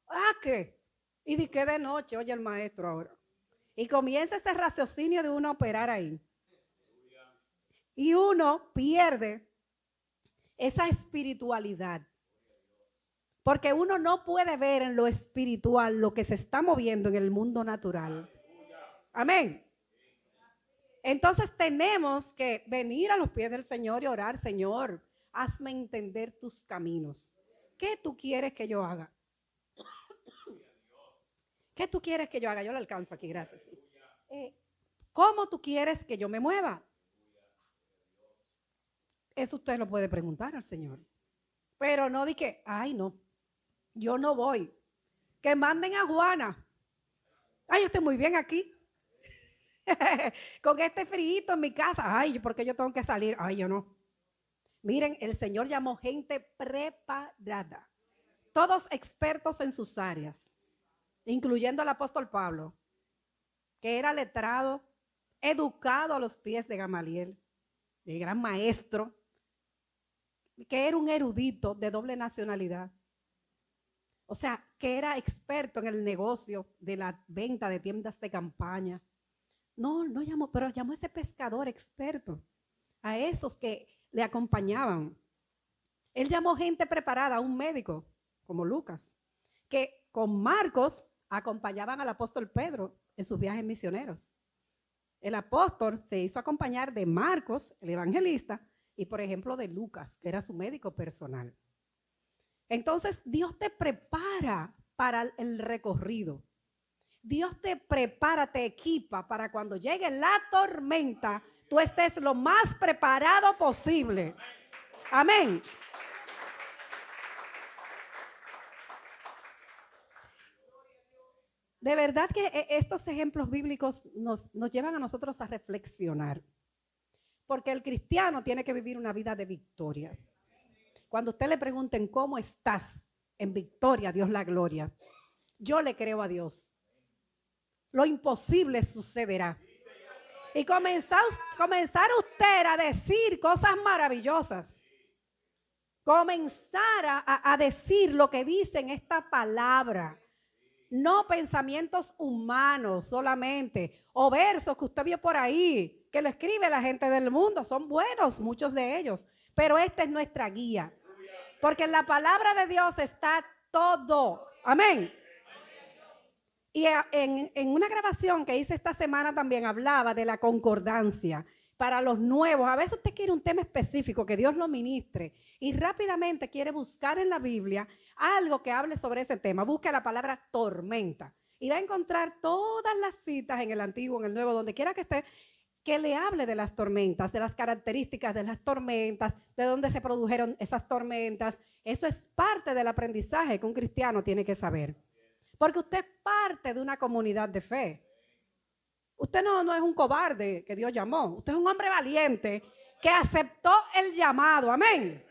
¿Ah, qué? Y di que de noche, oye el maestro ahora. Y comienza ese raciocinio de uno a operar ahí. Y uno pierde esa espiritualidad. Porque uno no puede ver en lo espiritual lo que se está moviendo en el mundo natural. Amén. Entonces tenemos que venir a los pies del Señor y orar: Señor, hazme entender tus caminos. ¿Qué tú quieres que yo haga? ¿Qué tú quieres que yo haga? Yo lo alcanzo aquí, gracias. ¿Cómo tú quieres que yo me mueva? Eso usted lo puede preguntar al Señor. Pero no di que, ay no, yo no voy. Que manden a Juana. Ay, yo estoy muy bien aquí. Con este frío en mi casa. Ay, ¿por qué yo tengo que salir? Ay, yo no. Miren, el Señor llamó gente preparada. Todos expertos en sus áreas, incluyendo al apóstol Pablo, que era letrado, educado a los pies de Gamaliel, el gran maestro, que era un erudito de doble nacionalidad. O sea, que era experto en el negocio de la venta de tiendas de campaña. No llamó, pero llamó a ese pescador experto, a esos que le acompañaban. Él llamó gente preparada, a un médico como Lucas, que con Marcos acompañaban al apóstol Pedro en sus viajes misioneros. El apóstol se hizo acompañar de Marcos, el evangelista, y por ejemplo de Lucas, que era su médico personal. Entonces Dios te prepara para el recorrido. Dios te prepara, te equipa para cuando llegue la tormenta, tú estés lo más preparado posible. Amén. De verdad que estos ejemplos bíblicos nos llevan a nosotros a reflexionar. Porque el cristiano tiene que vivir una vida de victoria. Cuando usted le pregunten cómo estás, en victoria, Dios la gloria. Yo le creo a Dios. Lo imposible sucederá. Y comenzar usted a decir cosas maravillosas. Comenzar a decir lo que dice en esta palabra. No pensamientos humanos solamente, o versos que usted vio por ahí, que lo escribe la gente del mundo. Son buenos, muchos de ellos, pero esta es nuestra guía. Porque en la palabra de Dios está todo. Amén. Y en una grabación que hice esta semana también hablaba de la concordancia para los nuevos. A veces usted quiere un tema específico, que Dios lo ministre, y rápidamente quiere buscar en la Biblia algo que hable sobre ese tema. Busque la palabra tormenta y va a encontrar todas las citas en el Antiguo, en el Nuevo, donde quiera que esté, que le hable de las tormentas, de las características de las tormentas, de dónde se produjeron esas tormentas. Eso es parte del aprendizaje que un cristiano tiene que saber. Porque usted es parte de una comunidad de fe. Usted no es un cobarde que Dios llamó. Usted es un hombre valiente que aceptó el llamado. Amén.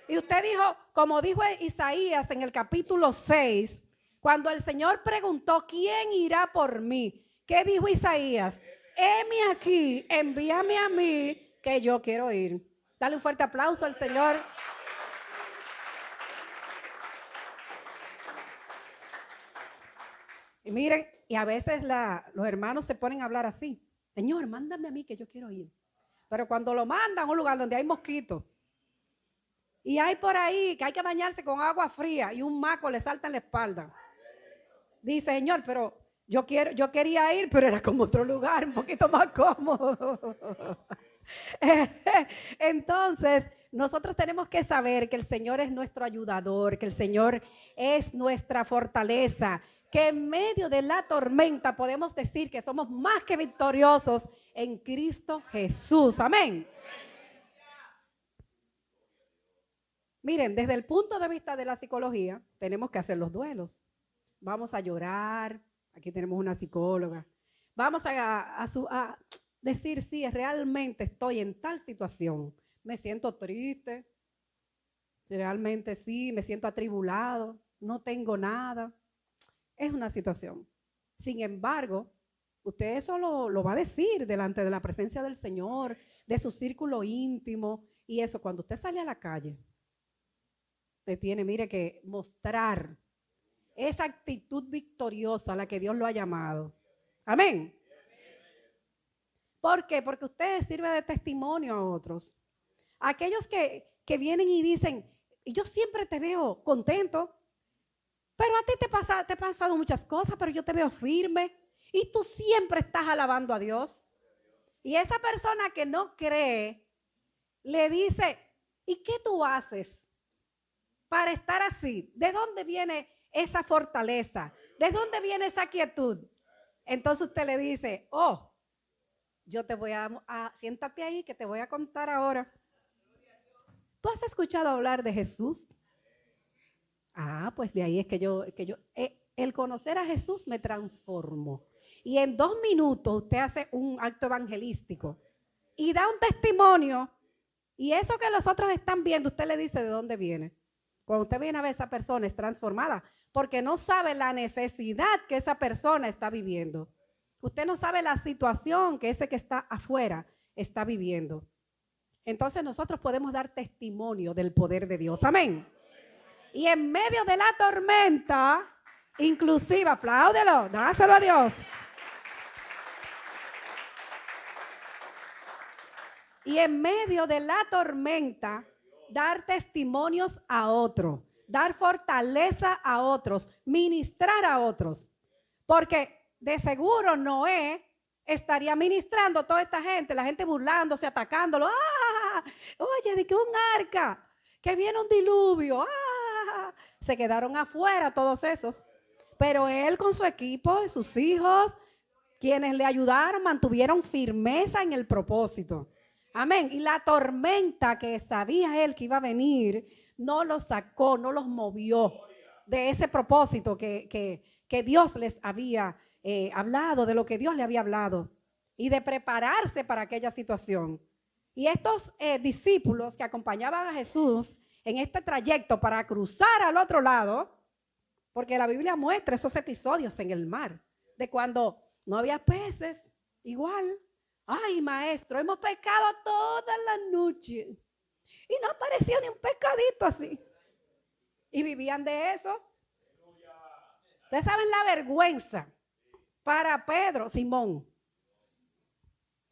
Y usted dijo, como dijo Isaías en el capítulo 6, cuando el Señor preguntó, ¿quién irá por mí? ¿Qué dijo Isaías? Heme aquí, envíame a mí, que yo quiero ir. Dale un fuerte aplauso al Señor. Y miren, y a veces los hermanos se ponen a hablar así. Señor, mándame a mí que yo quiero ir. Pero cuando lo mandan a un lugar donde hay mosquitos, y hay por ahí que hay que bañarse con agua fría y un maco le salta en la espalda. Dice, Señor, pero yo quería ir, pero era como otro lugar, un poquito más cómodo. Entonces, nosotros tenemos que saber que el Señor es nuestro ayudador, que el Señor es nuestra fortaleza, que en medio de la tormenta podemos decir que somos más que victoriosos en Cristo Jesús. Amén. Miren, desde el punto de vista de la psicología, tenemos que hacer los duelos. Vamos a llorar, aquí tenemos una psicóloga. Vamos a decir, sí, realmente estoy en tal situación. Me siento triste, realmente sí, me siento atribulado, no tengo nada. Es una situación. Sin embargo, usted eso lo va a decir delante de la presencia del Señor, de su círculo íntimo, y eso cuando usted sale a la calle, usted tiene, mire, que mostrar esa actitud victoriosa a la que Dios lo ha llamado. Amén. ¿Por qué? Porque usted sirve de testimonio a otros. Aquellos que que vienen y dicen, yo siempre te veo contento, pero a ti te han pasado muchas cosas, pero yo te veo firme y tú siempre estás alabando a Dios. Y esa persona que no cree, le dice, ¿y qué tú haces para estar así? ¿De dónde viene esa fortaleza? ¿De dónde viene esa quietud? Entonces usted le dice, oh, yo te voy siéntate ahí que te voy a contar ahora. ¿Tú has escuchado hablar de Jesús? Ah, pues de ahí es que el conocer a Jesús me transformó. Y en 2 minutos usted hace un acto evangelístico y da un testimonio. Y eso que los otros están viendo, usted le dice de dónde viene. Cuando usted viene a ver a esa persona es transformada, porque no sabe la necesidad que esa persona está viviendo. Usted no sabe la situación que ese que está afuera está viviendo. Entonces nosotros podemos dar testimonio del poder de Dios. Amén. Y en medio de la tormenta, inclusive, apláudelo, dáselo a Dios. Y en medio de la tormenta, dar testimonios a otros, dar fortaleza a otros, ministrar a otros. Porque de seguro Noé estaría ministrando a toda esta gente, la gente burlándose, atacándolo. ¡Ah! Oye, de que un arca, que viene un diluvio. ¡Ah! Se quedaron afuera todos esos. Pero él con su equipo y sus hijos, quienes le ayudaron, mantuvieron firmeza en el propósito. Amén. Y la tormenta que sabía él que iba a venir, no los sacó, no los movió de ese propósito que Dios les había hablado, de lo que Dios le había hablado, y de prepararse para aquella situación. Y estos discípulos que acompañaban a Jesús en este trayecto para cruzar al otro lado, porque la Biblia muestra esos episodios en el mar, de cuando no había peces, igual. Ay, maestro, hemos pescado toda la noche y no apareció ni un pescadito así. Y vivían de eso. Ustedes saben la vergüenza para Pedro, Simón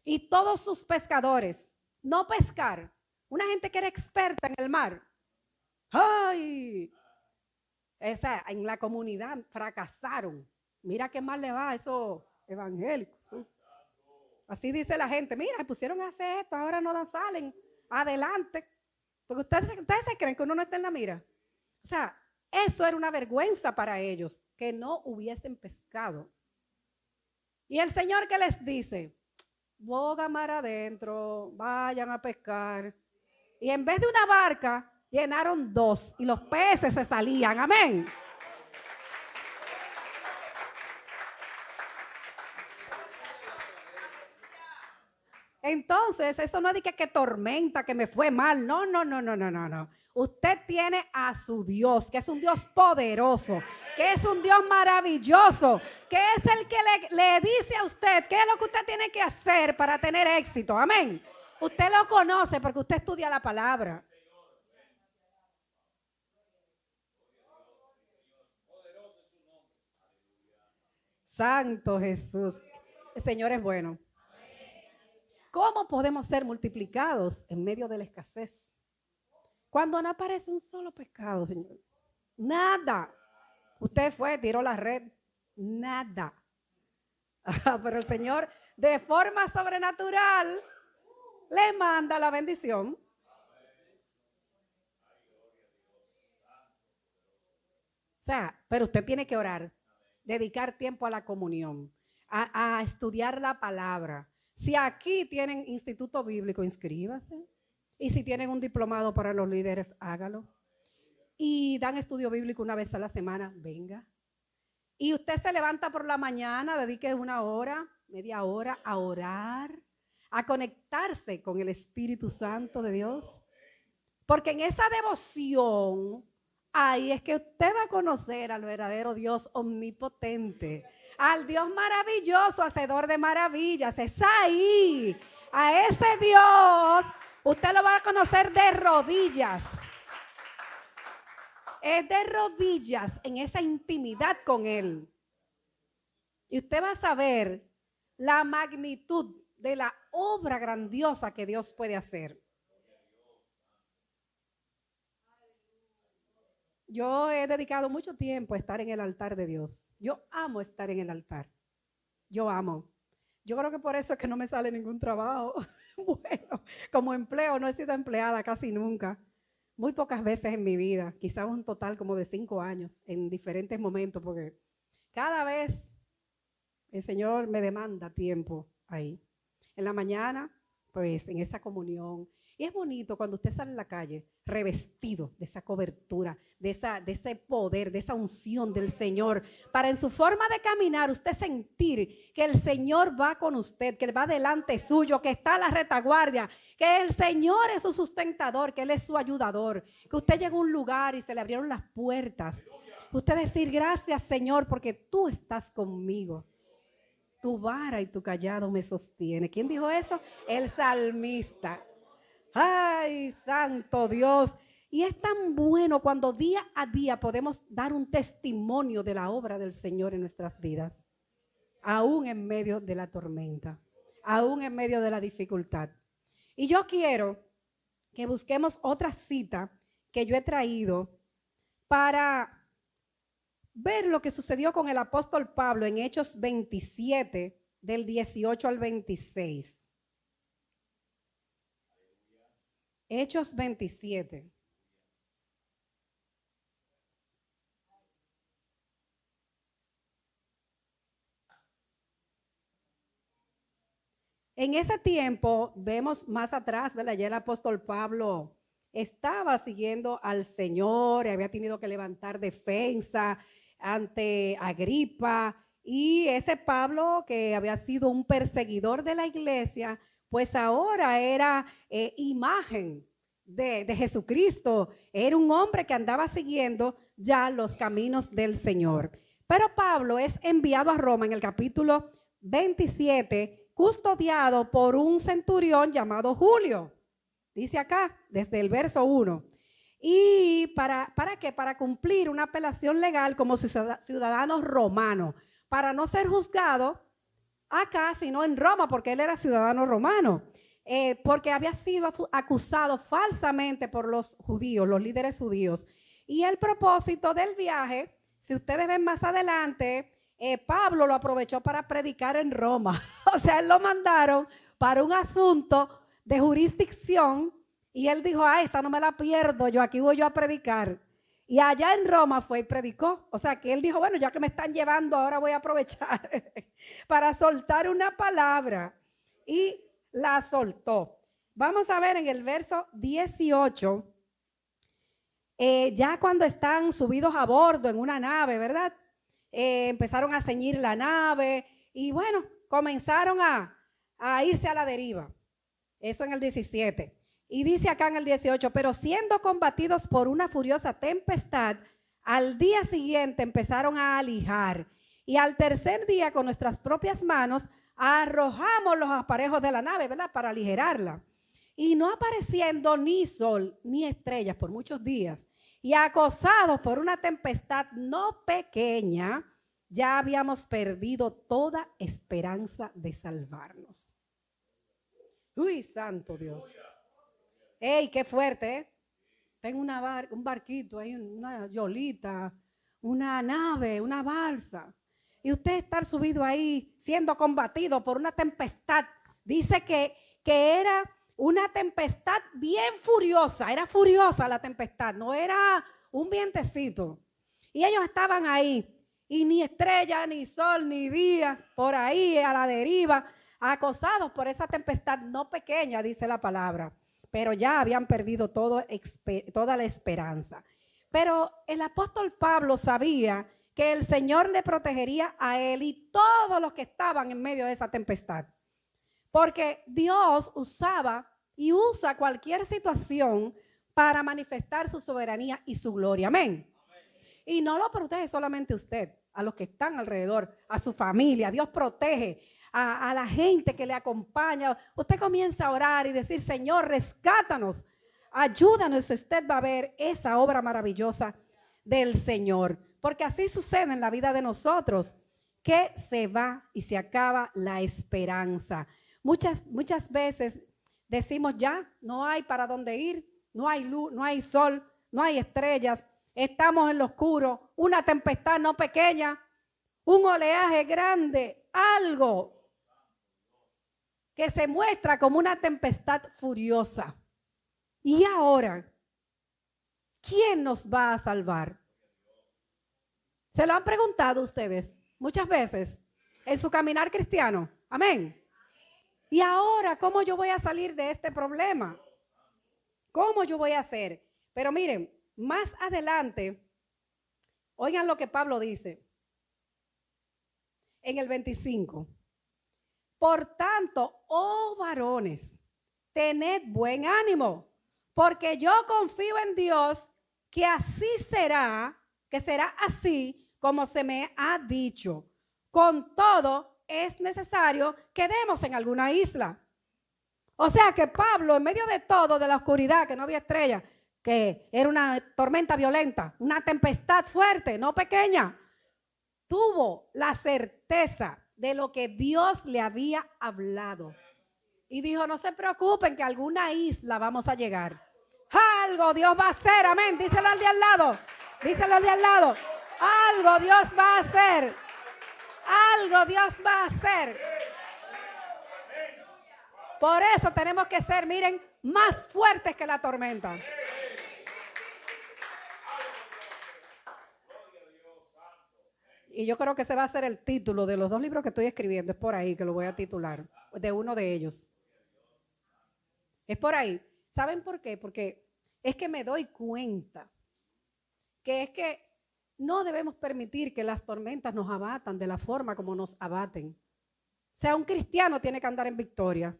y todos sus pescadores. No pescar. Una gente que era experta en el mar. ¡Ay! O sea, en la comunidad fracasaron. Mira qué mal le va a esos evangélicos. Así dice la gente, mira, pusieron a hacer esto, ahora no salen adelante. Porque ustedes se creen que uno no está en la mira. O sea, eso era una vergüenza para ellos, que no hubiesen pescado. Y el Señor que les dice, boga mar adentro, vayan a pescar. Y en vez de una barca, llenaron 2 y los peces se salían. Amén. Entonces, eso no es de que tormenta, que me fue mal. No. Usted tiene a su Dios, que es un Dios poderoso, que es un Dios maravilloso, que es el que le dice a usted qué es lo que usted tiene que hacer para tener éxito. Amén. Usted lo conoce porque usted estudia la palabra. Santo Jesús. El Señor es bueno. ¿Cómo podemos ser multiplicados en medio de la escasez? Cuando no aparece un solo pescado, Señor. Nada. Usted fue, tiró la red. Nada. Pero el Señor, de forma sobrenatural, le manda la bendición. O sea, pero usted tiene que orar, dedicar tiempo a la comunión, a estudiar la palabra. Si aquí tienen instituto bíblico, inscríbase. Y si tienen un diplomado para los líderes, hágalo. Y dan estudio bíblico una vez a la semana, venga. Y usted se levanta por la mañana, dedique 1 hora, media hora a orar, a conectarse con el Espíritu Santo de Dios. Porque en esa devoción, ahí es que usted va a conocer al verdadero Dios omnipotente, al Dios maravilloso, hacedor de maravillas. Es ahí, a ese Dios, usted lo va a conocer de rodillas. Es de rodillas en esa intimidad con Él. Y usted va a saber la magnitud de la obra grandiosa que Dios puede hacer. yo he dedicado mucho tiempo a estar en el altar de Dios. Yo amo estar en el altar. Yo amo. Yo creo que por eso es que no me sale ningún trabajo. Bueno, como empleo no he sido empleada casi nunca. Muy pocas veces en mi vida, quizás un total como de 5 años en diferentes momentos, porque cada vez el Señor me demanda tiempo ahí. En la mañana, pues en esa comunión. Y es bonito cuando usted sale en la calle revestido de esa cobertura, de ese poder, de esa unción del Señor, para en su forma de caminar usted sentir que el Señor va con usted, que Él va delante suyo, que está a la retaguardia, que el Señor es su sustentador, que Él es su ayudador, que usted llega a un lugar y se le abrieron las puertas. Usted decir gracias, Señor, porque tú estás conmigo. Tu vara y tu callado me sostiene. ¿Quién dijo eso? El salmista. ¡Ay, santo Dios! Y es tan bueno cuando día a día podemos dar un testimonio de la obra del Señor en nuestras vidas, aún en medio de la tormenta, aún en medio de la dificultad. Y yo quiero que busquemos otra cita que yo he traído para ver lo que sucedió con el apóstol Pablo en Hechos 27, del 18 al 26. Hechos 27. En ese tiempo, vemos más atrás, ¿verdad? Ya el apóstol Pablo estaba siguiendo al Señor, había tenido que levantar defensa ante Agripa, y ese Pablo que había sido un perseguidor de la iglesia, pues ahora era imagen de Jesucristo, era un hombre que andaba siguiendo ya los caminos del Señor. Pero Pablo es enviado a Roma en el capítulo 27, custodiado por un centurión llamado Julio. Dice acá, desde el verso 1. ¿Y para qué? Para cumplir una apelación legal como ciudadano romano, para no ser juzgado acá, sino en Roma, porque él era ciudadano romano, porque había sido acusado falsamente por los judíos, los líderes judíos. Y el propósito del viaje, si ustedes ven más adelante, Pablo lo aprovechó para predicar en Roma. O sea, él lo mandaron para un asunto de jurisdicción y él dijo, esta no me la pierdo, yo aquí voy yo a predicar. Y allá en Roma fue y predicó. O sea, que él dijo, bueno, ya que me están llevando, ahora voy a aprovechar para soltar una palabra. Y la soltó. Vamos a ver en el verso 18, ya cuando están subidos a bordo en una nave, ¿verdad? Empezaron a ceñir la nave y bueno, comenzaron a irse a la deriva. Eso en el 17. Y dice acá en el 18, pero siendo combatidos por una furiosa tempestad, al día siguiente empezaron a alijar. Y al tercer día con nuestras propias manos arrojamos los aparejos de la nave, ¿verdad? Para aligerarla. Y no apareciendo ni sol ni estrellas por muchos días, y acosados por una tempestad no pequeña, ya habíamos perdido toda esperanza de salvarnos. Uy, santo Dios. ¡Ey, qué fuerte! ¿Eh? Tengo un barquito ahí, una yolita, una nave, una balsa. Y usted estar subido ahí, siendo combatido por una tempestad. Dice que era una tempestad bien furiosa, era furiosa la tempestad, no era un vientecito. Y ellos estaban ahí, y ni estrella, ni sol, ni día, por ahí a la deriva, acosados por esa tempestad no pequeña, dice la palabra. Pero ya habían perdido toda la esperanza. Pero el apóstol Pablo sabía que el Señor le protegería a él y todos los que estaban en medio de esa tempestad. Porque Dios usaba y usa cualquier situación para manifestar su soberanía y su gloria. Amén. Y no lo protege solamente usted, a los que están alrededor, a su familia. Dios protege a la gente que le acompaña. Usted comienza a orar y decir, Señor, rescátanos, ayúdanos. Usted va a ver esa obra maravillosa del Señor. Porque así sucede en la vida de nosotros, que se va y se acaba la esperanza. Muchas veces decimos ya, no hay para dónde ir, no hay luz, no hay sol, no hay estrellas. estamos en lo oscuro, una tempestad no pequeña, un oleaje grande, algo que se muestra como una tempestad furiosa. Y ahora, ¿quién nos va a salvar? ¿Se lo han preguntado ustedes muchas veces en su caminar cristiano? Amén. Y ahora, ¿cómo yo voy a salir de este problema? ¿Cómo yo voy a hacer? Pero miren, más adelante, oigan lo que Pablo dice en el 25. Por tanto, oh varones, tened buen ánimo, porque yo confío en Dios que así será, que será así como se me ha dicho. Con todo, es necesario que demos en alguna isla. O sea que Pablo, en medio de todo, de la oscuridad, que no había estrella, que era una tormenta violenta, una tempestad fuerte, no pequeña, tuvo la certeza de lo que Dios le había hablado. Y dijo, no se preocupen que a alguna isla vamos a llegar. Algo Dios va a hacer, amén. Díselo al de al lado, díselo al de al lado. Algo Dios va a hacer. Algo Dios va a hacer. Por eso tenemos que ser, miren, más fuertes que la tormenta. Y yo creo que ese va a ser el título de los 2 libros que estoy escribiendo. Es por ahí que lo voy a titular, de uno de ellos. Es por ahí. ¿Saben por qué? Porque es que me doy cuenta que es que no debemos permitir que las tormentas nos abatan de la forma como nos abaten. O sea, un cristiano tiene que andar en victoria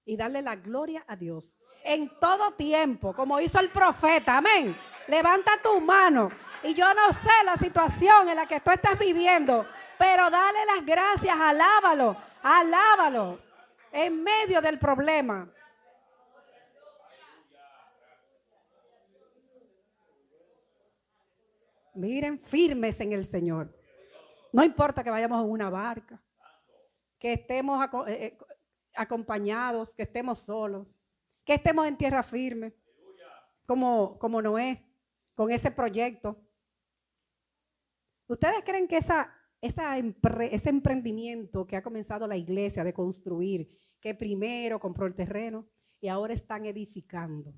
y darle la gloria a Dios en todo tiempo, como hizo el profeta. Amén. Levanta tu mano. Y yo no sé la situación en la que tú estás viviendo, pero dale las gracias, alábalo, alábalo en medio del problema. Miren, firmes en el Señor. No importa que vayamos en una barca, que estemos acompañados, que estemos solos, que estemos en tierra firme, como Noé, con ese proyecto. ¿Ustedes creen que ese emprendimiento que ha comenzado la iglesia de construir, que primero compró el terreno y ahora están edificando,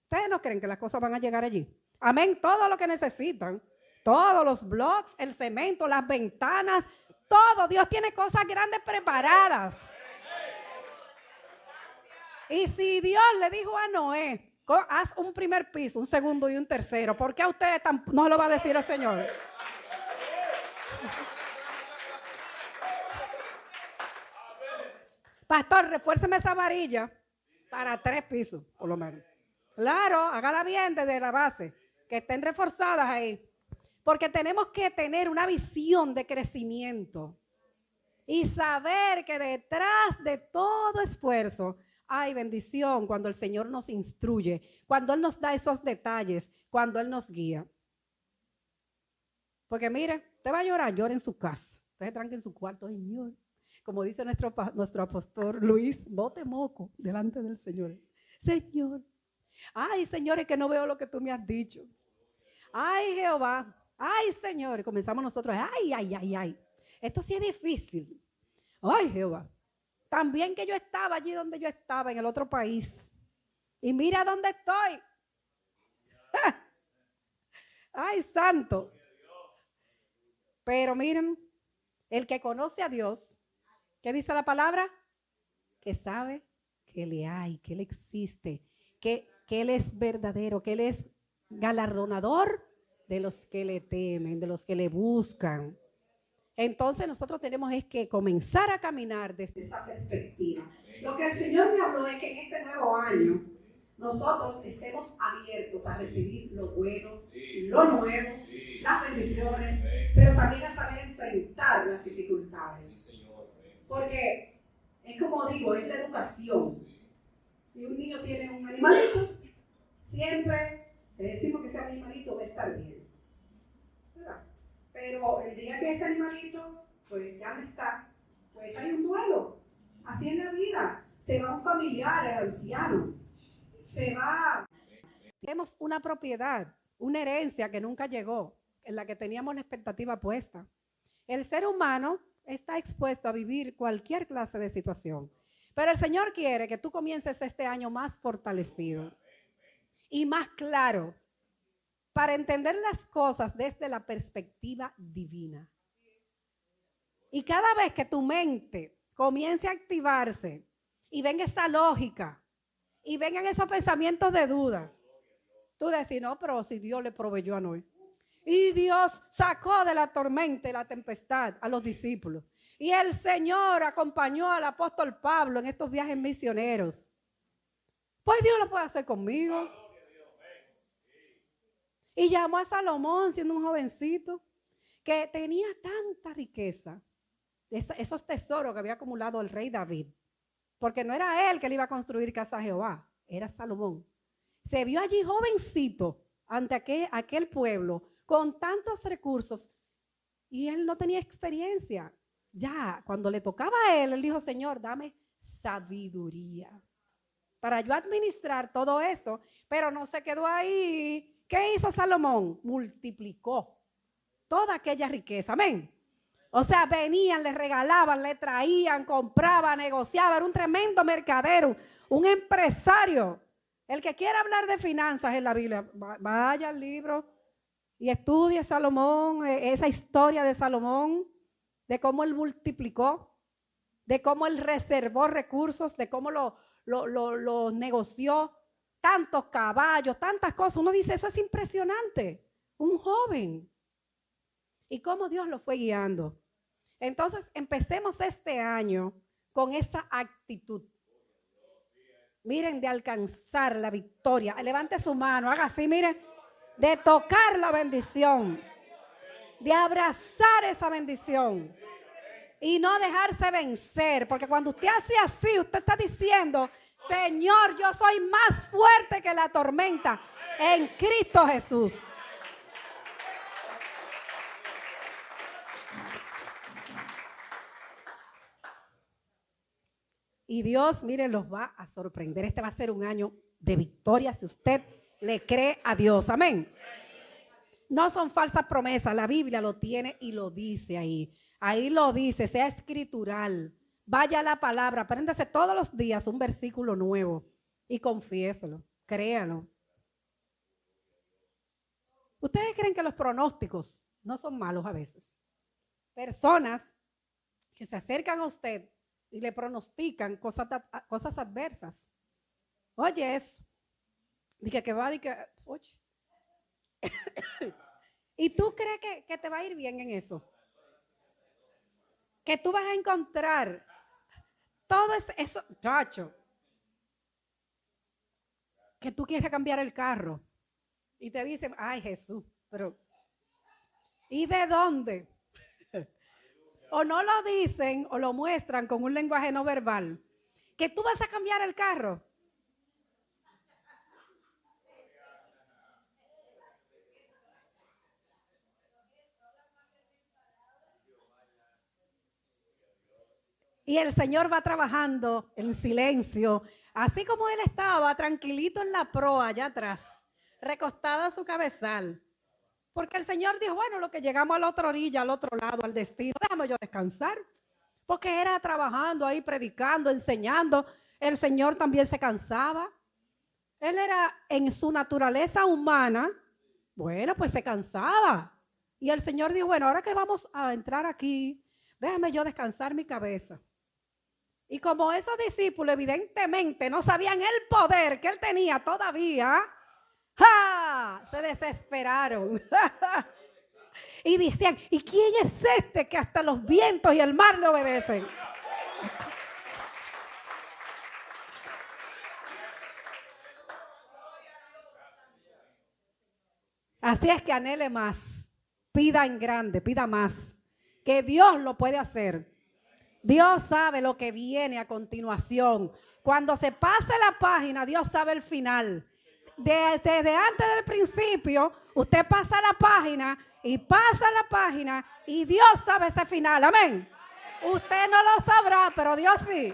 ustedes no creen que las cosas van a llegar allí? Amén, todo lo que necesitan, todos los blocks, el cemento, las ventanas, todo. Dios tiene cosas grandes preparadas. Y si Dios le dijo a Noé, haz un primer piso, un segundo y un tercero, ¿por qué a ustedes no lo va a decir el Señor? Pastor, refuérceme esa varilla para 3 pisos, por lo menos. Claro, hágala bien desde la base, que estén reforzadas ahí. Porque tenemos que tener una visión de crecimiento y saber que detrás de todo esfuerzo hay bendición cuando el Señor nos instruye, cuando Él nos da esos detalles, cuando Él nos guía. Porque mire, usted va a llorar, llore en su casa. Usted se tranque en su cuarto, Señor. Como dice nuestro apóstol Luis, bote moco delante del Señor. Señor, ay, Señor, es que no veo lo que tú me has dicho. Ay, Jehová, ay, Señor. Y comenzamos nosotros, ay. Esto sí es difícil. Ay, Jehová. También que yo estaba allí donde yo estaba, en el otro país. Y mira dónde estoy. Ay, santo. Pero miren, el que conoce a Dios, ¿qué dice la palabra? Que sabe que le hay, que Él existe, que Él es verdadero, que Él es galardonador de los que le temen, de los que le buscan. Entonces nosotros tenemos es que comenzar a caminar desde esa perspectiva. Lo que el Señor me habló es que en este nuevo año nosotros estemos abiertos a recibir lo bueno, lo nuevo, las bendiciones, pero también a saber enfrentar las dificultades. Porque es como digo, es la educación. Si un niño tiene un animalito, siempre le decimos que ese animalito va a estar bien, ¿verdad? Pero el día que ese animalito pues ya no está, pues hay un duelo. Así es la vida. Se va un familiar, el anciano. Se va. Tenemos una propiedad una herencia que nunca llegó, en la que teníamos la expectativa puesta. El ser humano está expuesto a vivir cualquier clase de situación, pero el Señor quiere que tú comiences este año más fortalecido y más claro para entender las cosas desde la perspectiva divina. Y cada vez que tu mente comience a activarse y venga esa lógica y vengan esos pensamientos de duda, tú decís, no, pero si Dios le proveyó a Noé. Y Dios sacó de la tormenta y la tempestad a los discípulos. Y el Señor acompañó al apóstol Pablo en estos viajes misioneros. Pues Dios lo puede hacer conmigo. Y llamó a Salomón siendo un jovencito que tenía tanta riqueza, esos tesoros que había acumulado el rey David. Porque no era él que le iba a construir casa a Jehová, era Salomón. Se vio allí jovencito ante aquel pueblo con tantos recursos y él no tenía experiencia. Ya, cuando le tocaba a él dijo, Señor, dame sabiduría para yo administrar todo esto, pero no se quedó ahí. ¿Qué hizo Salomón? Multiplicó toda aquella riqueza, amén. O sea, venían, le regalaban, le traían, compraba, negociaba, era un tremendo mercadero, un empresario. El que quiera hablar de finanzas en la Biblia, vaya al libro y estudie Salomón, esa historia de Salomón, de cómo él multiplicó, de cómo él reservó recursos, de cómo lo negoció, tantos caballos, tantas cosas. Uno dice, eso es impresionante, un joven. Y cómo Dios lo fue guiando. Entonces, empecemos este año con esa actitud. Miren, de alcanzar la victoria. Levante su mano, haga así, miren, de tocar la bendición, de abrazar esa bendición y no dejarse vencer, porque cuando usted hace así, usted está diciendo, Señor, yo soy más fuerte que la tormenta en Cristo Jesús. Y Dios, mire, los va a sorprender. Este va a ser un año de victoria si usted le cree a Dios. Amén. No son falsas promesas. La Biblia lo tiene y lo dice ahí. Ahí lo dice, sea escritural. Vaya a la palabra, apréndase todos los días un versículo nuevo y confiéselo, créalo. ¿Ustedes creen que los pronósticos no son malos a veces? Personas que se acercan a usted y le pronostican cosas adversas. Oye eso. Dije que va, oye. ¿Y tú crees que te va a ir bien en eso? Que tú vas a encontrar todo eso, chacho. Que tú quieres cambiar el carro. Y te dicen, ay Jesús, pero ¿y de dónde? O no lo dicen o lo muestran con un lenguaje no verbal. Que tú vas a cambiar el carro. Y el Señor va trabajando en silencio, así como él estaba tranquilito en la proa allá atrás, recostado a su cabezal. Porque el Señor dijo, bueno, lo que llegamos a la otra orilla, al otro lado, al destino, déjame yo descansar. Porque era trabajando ahí, predicando, enseñando. El Señor también se cansaba. Él era en su naturaleza humana, bueno, pues se cansaba. Y el Señor dijo, bueno, ahora que vamos a entrar aquí, déjame yo descansar mi cabeza. Y como esos discípulos evidentemente no sabían el poder que él tenía todavía, ¡ja!, se desesperaron. Y decían, ¿y quién es este que hasta los vientos y el mar le obedecen? Así es que anhele más, pida en grande, pida más, que Dios lo puede hacer. Dios sabe lo que viene a continuación. Cuando se pase la página, Dios sabe el final. Desde antes del principio, usted pasa la página y pasa la página y Dios sabe ese final. Amén. Usted no lo sabrá, pero Dios sí.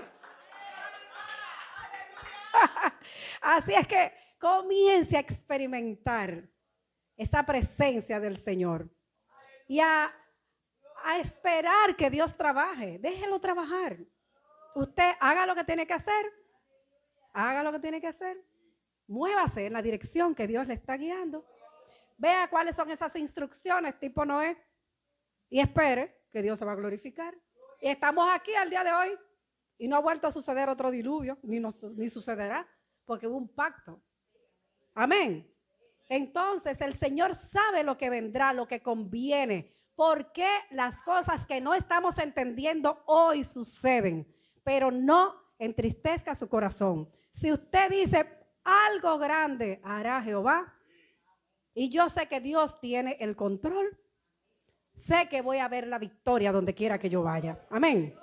Así es que comience a experimentar esa presencia del Señor. Y a esperar que Dios trabaje. Déjelo trabajar. Usted haga lo que tiene que hacer. Haga lo que tiene que hacer. Muévase en la dirección que Dios le está guiando. Vea cuáles son esas instrucciones tipo Noé. Y espere que Dios se va a glorificar. Y estamos aquí al día de hoy. Y no ha vuelto a suceder otro diluvio. Ni sucederá. Porque hubo un pacto. Amén. Entonces el Señor sabe lo que vendrá, lo que conviene. ¿Por qué las cosas que no estamos entendiendo hoy suceden? Pero no entristezca su corazón. Si usted dice, algo grande hará Jehová, y yo sé que Dios tiene el control, sé que voy a ver la victoria donde quiera que yo vaya. Amén.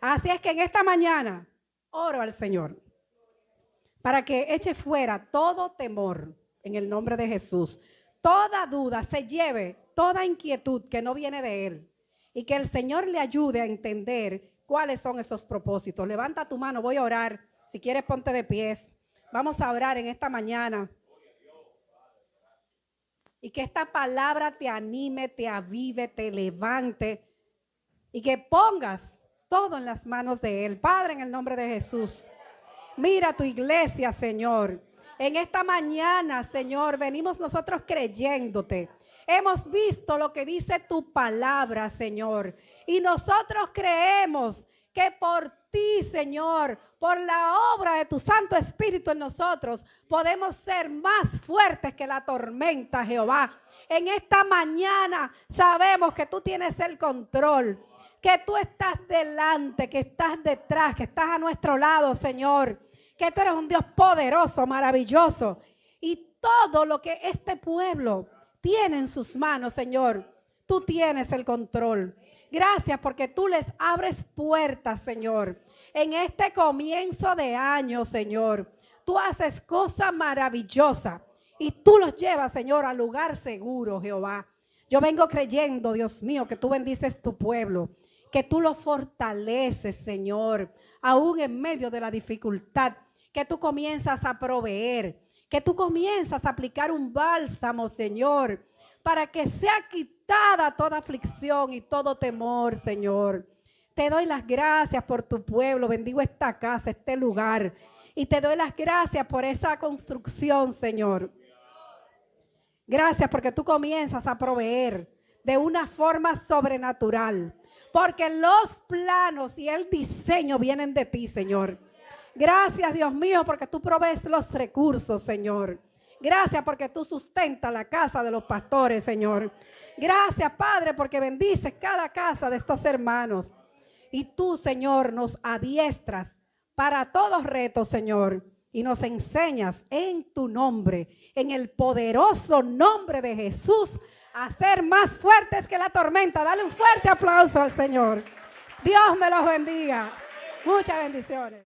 Así es que en esta mañana oro al Señor para que eche fuera todo temor en el nombre de Jesús. Toda duda se lleve, toda inquietud que no viene de Él, y que el Señor le ayude a entender cuáles son esos propósitos. Levanta tu mano, voy a orar. Si quieres, ponte de pies. Vamos a orar en esta mañana. Y que esta palabra te anime, te avive, te levante. Y que pongas todo en las manos de Él. Padre, en el nombre de Jesús. Mira tu iglesia, Señor. En esta mañana, Señor, venimos nosotros creyéndote. Hemos visto lo que dice tu palabra, Señor. Y nosotros creemos que por ti, Señor, por la obra de tu Santo Espíritu en nosotros, podemos ser más fuertes que la tormenta, Jehová. En esta mañana sabemos que tú tienes el control, que tú estás delante, que estás detrás, que estás a nuestro lado, Señor. Que tú eres un Dios poderoso, maravilloso. Y todo lo que este pueblo tiene en sus manos, Señor, tú tienes el control. Gracias porque tú les abres puertas, Señor. En este comienzo de año, Señor, tú haces cosas maravillosas y tú los llevas, Señor, al lugar seguro, Jehová. Yo vengo creyendo, Dios mío, que tú bendices tu pueblo, que tú lo fortaleces, Señor, aún en medio de la dificultad, que tú comienzas a proveer, que tú comienzas a aplicar un bálsamo, Señor, para que sea quitada toda aflicción y todo temor, Señor. Te doy las gracias por tu pueblo, bendigo esta casa, este lugar, y te doy las gracias por esa construcción, Señor. Gracias porque tú comienzas a proveer de una forma sobrenatural, porque los planos y el diseño vienen de ti, Señor. Gracias, Dios mío, porque tú provees los recursos, Señor. Gracias porque tú sustentas la casa de los pastores, Señor. Gracias, Padre, porque bendices cada casa de estos hermanos. Y tú, Señor, nos adiestras para todos retos, Señor. Y nos enseñas en tu nombre, en el poderoso nombre de Jesús, a ser más fuertes que la tormenta. Dale un fuerte aplauso al Señor. Dios me los bendiga. Muchas bendiciones.